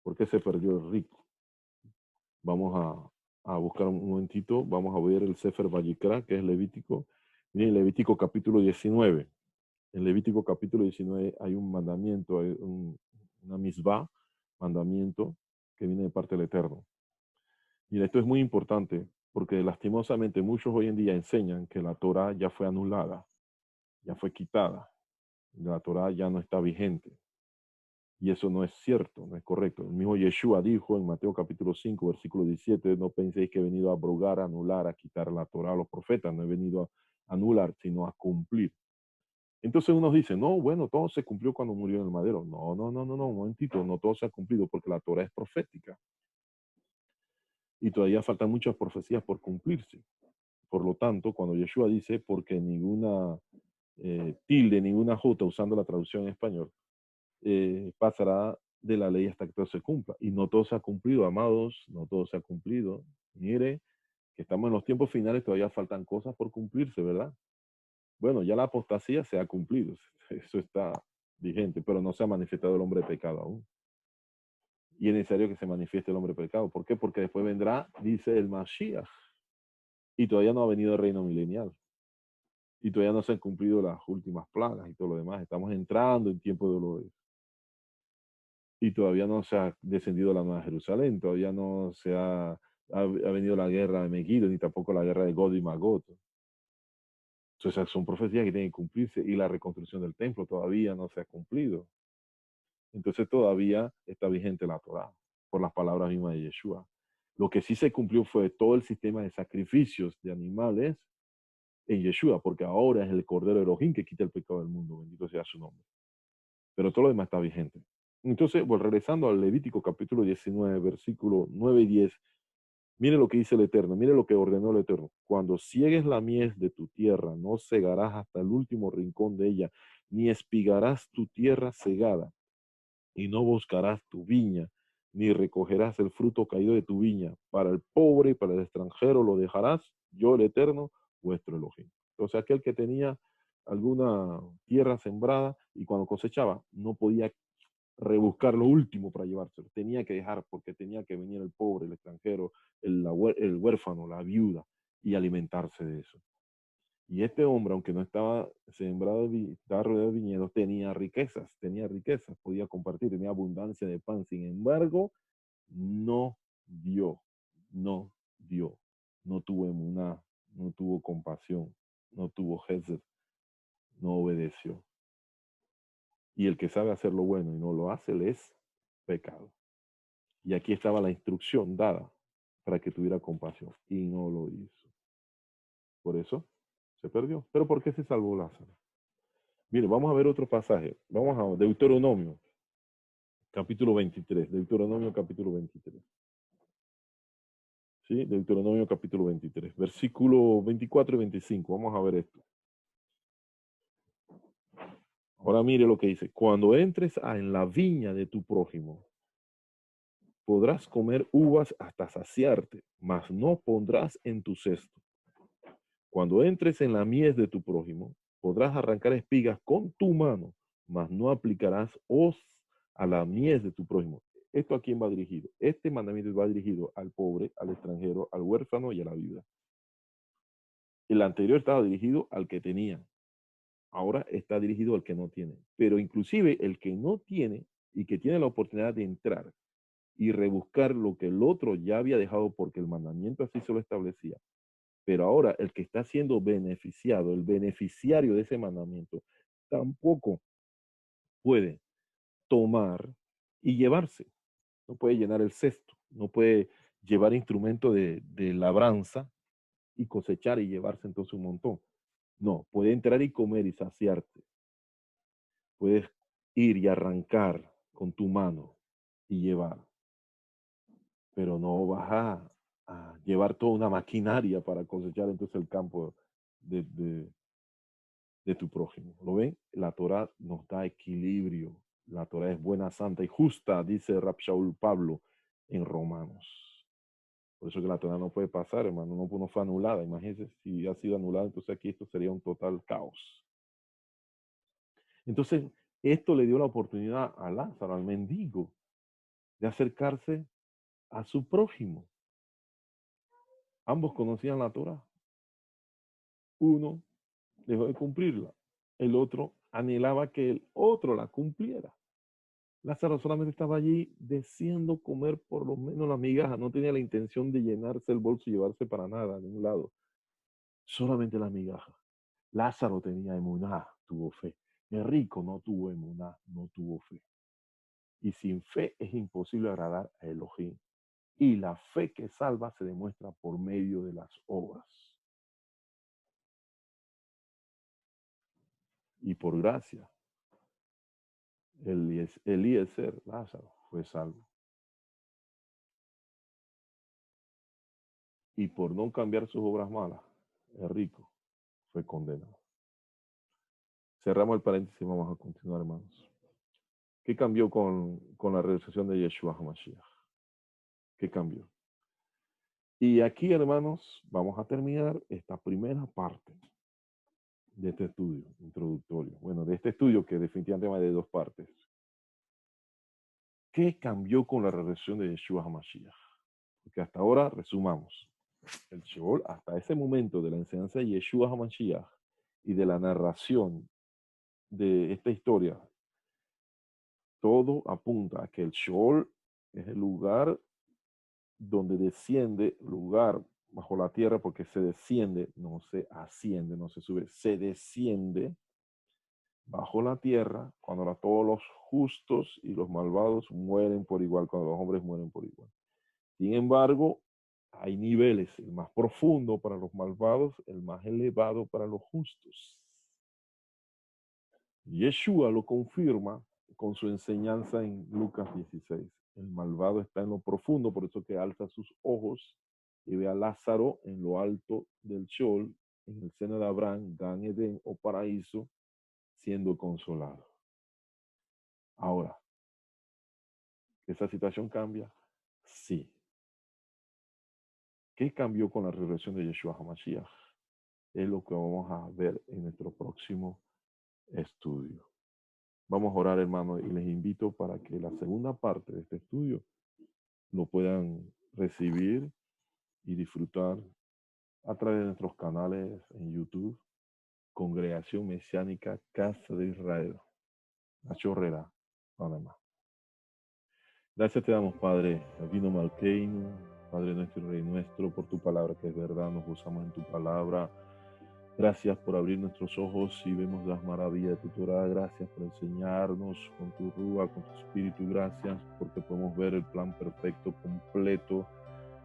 ¿Por qué se perdió el rico? Vamos a buscar un momentito, vamos a ver el Sefer Vayikra, que es Levítico. Miren, Levítico capítulo 19. En Levítico capítulo 19 hay un mandamiento, hay una misbah, mandamiento, que viene de parte del Eterno. Y esto es muy importante, porque lastimosamente muchos hoy en día enseñan que la Torah ya fue anulada, ya fue quitada, la Torah ya no está vigente. Y eso no es cierto, no es correcto. El mismo Yeshua dijo en Mateo capítulo 5, versículo 17, no penséis que he venido a abrogar, a anular, a quitar la Torah a los profetas, no he venido a anular, sino a cumplir. Entonces unos dicen, no, bueno, todo se cumplió cuando murió en el madero. No, un momentito, no todo se ha cumplido porque la Torah es profética. Y todavía faltan muchas profecías por cumplirse. Por lo tanto, cuando Yeshua dice, porque ninguna tilde, ninguna jota, usando la traducción en español, pasará de la ley hasta que todo se cumpla. Y no todo se ha cumplido, amados, no todo se ha cumplido. Mire, que estamos en los tiempos finales, todavía faltan cosas por cumplirse, ¿verdad? Bueno, ya la apostasía se ha cumplido, eso está vigente, pero no se ha manifestado el hombre de pecado aún. Y es necesario que se manifieste el hombre de pecado. ¿Por qué? Porque después vendrá, dice el Mashiach, y todavía no ha venido el reino milenial. Y todavía no se han cumplido las últimas plagas y todo lo demás. Estamos entrando en tiempo de dolores. Y todavía no se ha descendido la Nueva Jerusalén, todavía no ha venido la guerra de Megiddo, ni tampoco la guerra de Gog y Magog. Entonces, esas son profecías que tienen que cumplirse y la reconstrucción del templo todavía no se ha cumplido. Entonces, todavía está vigente la Torá por las palabras mismas de Yeshua. Lo que sí se cumplió fue todo el sistema de sacrificios de animales en Yeshua, porque ahora es el Cordero Elohim que quita el pecado del mundo, bendito sea su nombre. Pero todo lo demás está vigente. Entonces, pues, regresando al Levítico capítulo 19, versículo 9 y 10, mire lo que dice el Eterno, mire lo que ordenó el Eterno. Cuando ciegues la mies de tu tierra, no cegarás hasta el último rincón de ella, ni espigarás tu tierra cegada, y no buscarás tu viña, ni recogerás el fruto caído de tu viña. Para el pobre y para el extranjero lo dejarás, yo el Eterno, vuestro Elohim. Entonces aquel que tenía alguna tierra sembrada y cuando cosechaba no podía rebuscar lo último para llevárselo, tenía que dejar porque tenía que venir el pobre, el extranjero, el huérfano, la viuda y alimentarse de eso. Y este hombre, aunque no estaba sembrado, estaba rodeado de viñedos, tenía riquezas, podía compartir, tenía abundancia de pan. Sin embargo, no dio, no dio, no tuvo emuná, no tuvo compasión, no tuvo hesed, no obedeció. Y el que sabe hacer lo bueno y no lo hace, le es pecado. Y aquí estaba la instrucción dada para que tuviera compasión y no lo hizo. Por eso se perdió. ¿Pero por qué se salvó Lázaro? Mire, vamos a ver otro pasaje. Vamos a Deuteronomio, capítulo 23. Deuteronomio, capítulo 23. ¿Sí? Deuteronomio, capítulo 23. Versículo 24 y 25. Vamos a ver esto. Ahora mire lo que dice. Cuando entres en la viña de tu prójimo, podrás comer uvas hasta saciarte, mas no pondrás en tu cesto. Cuando entres en la mies de tu prójimo, podrás arrancar espigas con tu mano, mas no aplicarás hoz a la mies de tu prójimo. ¿Esto a quién va dirigido? Este mandamiento va dirigido al pobre, al extranjero, al huérfano y a la viuda. El anterior estaba dirigido al que tenía. Ahora está dirigido al que no tiene. Pero inclusive el que no tiene y que tiene la oportunidad de entrar y rebuscar lo que el otro ya había dejado porque el mandamiento así se lo establecía. Pero ahora el que está siendo beneficiado, el beneficiario de ese mandamiento, tampoco puede tomar y llevarse. No puede llenar el cesto, no puede llevar instrumento de labranza y cosechar y llevarse entonces un montón. No, puede entrar y comer y saciarte. Puedes ir y arrancar con tu mano y llevar. Pero no vas a llevar toda una maquinaria para cosechar entonces el campo de tu prójimo. ¿Lo ven? La Torah nos da equilibrio. La Torah es buena, santa y justa, dice Rab Shaul Pablo en Romanos. Por eso que la Torah no puede pasar, hermano, no fue anulada. Imagínense si ha sido anulada, entonces aquí esto sería un total caos. Entonces, esto le dio la oportunidad a Lázaro, al mendigo, de acercarse a su prójimo. Ambos conocían la Torah. Uno dejó de cumplirla. El otro anhelaba que el otro la cumpliera. Lázaro solamente estaba allí deseando comer por lo menos la migaja. No tenía la intención de llenarse el bolso y llevarse para nada de un lado. Solamente la migaja. Lázaro tenía emuná, tuvo fe. El rico no tuvo emuná, no tuvo fe. Y sin fe es imposible agradar a Elohim. Y la fe que salva se demuestra por medio de las obras. Y por gracia, Eliezer, Lázaro, fue salvo. Y por no cambiar sus obras malas, el rico fue condenado. Cerramos el paréntesis y vamos a continuar, hermanos. ¿Qué cambió con la realización de Yeshua HaMashiach? ¿Qué cambió? Y aquí, hermanos, vamos a terminar esta primera parte de este estudio introductorio. Bueno, de este estudio que definitivamente va de dos partes. ¿Qué cambió con la realización de Yeshua HaMashiach? Porque hasta ahora, resumamos. El Sheol, hasta ese momento de la enseñanza de Yeshua HaMashiach y de la narración de esta historia, todo apunta a que el Sheol es el lugar donde desciende, lugar bajo la tierra, porque se desciende, no se asciende, no se sube, se desciende bajo la tierra cuando todos los justos y los malvados mueren por igual, cuando los hombres mueren por igual. Sin embargo, hay niveles, el más profundo para los malvados, el más elevado para los justos. Yeshua lo confirma con su enseñanza en Lucas 16. El malvado está en lo profundo, por eso que alza sus ojos y ve a Lázaro en lo alto del Sheol, en el seno de Abraham, Gan Edén o paraíso, siendo consolado. Ahora, ¿esa situación cambia? Sí. ¿Qué cambió con la resurrección de Yeshua HaMashiach? Es lo que vamos a ver en nuestro próximo estudio. Vamos a orar, hermanos, y les invito para que la segunda parte de este estudio lo puedan recibir y disfrutar a través de nuestros canales en YouTube, Congregación Mesiánica Casa de Israel, La Chorrera, Panamá. Gracias te damos, Padre, Avino Malkeinu, Padre nuestro y Rey nuestro, por tu palabra que es verdad, nos gozamos en tu palabra. Gracias por abrir nuestros ojos y vemos las maravillas de tu Torah. Gracias por enseñarnos con tu Rúa, con tu Espíritu. Gracias porque podemos ver el plan perfecto, completo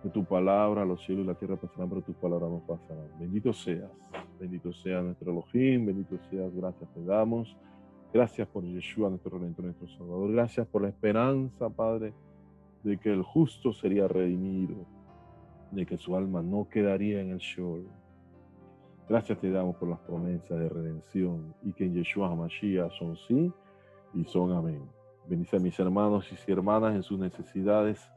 de tu palabra. Los cielos y la tierra pasarán, pero tus palabras no pasarán. Bendito sea nuestro Elohim, bendito seas, gracias te damos. Gracias por Yeshua, nuestro Redentor, nuestro Salvador. Gracias por la esperanza, Padre, de que el justo sería redimido, de que su alma no quedaría en el Sheol. Gracias te damos por las promesas de redención y que en Yeshua HaMashiach son sí y son amén. Bendice a mis hermanos y hermanas en sus necesidades,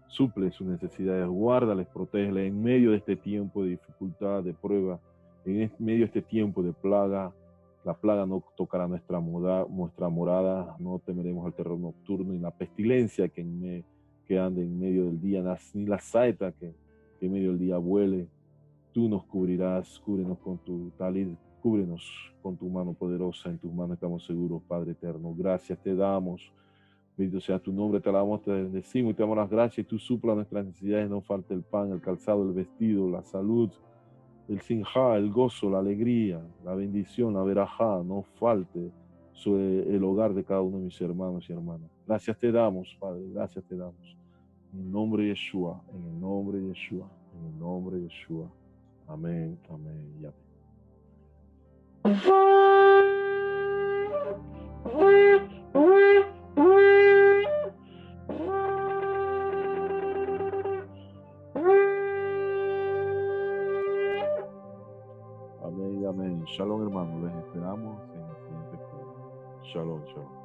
suple sus necesidades, guárdales, protégeles en medio de este tiempo de dificultad, de prueba, en medio de este tiempo de plaga. La plaga no tocará nuestra morada, no temeremos al terror nocturno ni la pestilencia que ande en medio del día, ni la saeta que en medio del día vuele. Tú nos cubrirás, cúbrenos con tu talit, cúbrenos con tu mano poderosa, en tus manos estamos seguros, Padre eterno. Gracias te damos, bendito sea tu nombre, te alabamos, te bendecimos y te damos las gracias y tú suplas nuestras necesidades, no falte el pan, el calzado, el vestido, la salud, el sinjá, el gozo, la alegría, la bendición, la verajá, no falte sobre el hogar de cada uno de mis hermanos y hermanas. Gracias te damos, Padre, gracias te damos. En el nombre de Yeshua, en el nombre de Yeshua, en el nombre de Yeshua. Amén, amén y amén. Amén y amén. Shalom, hermanos. Les esperamos en el siguiente estudio. Shalom, shalom.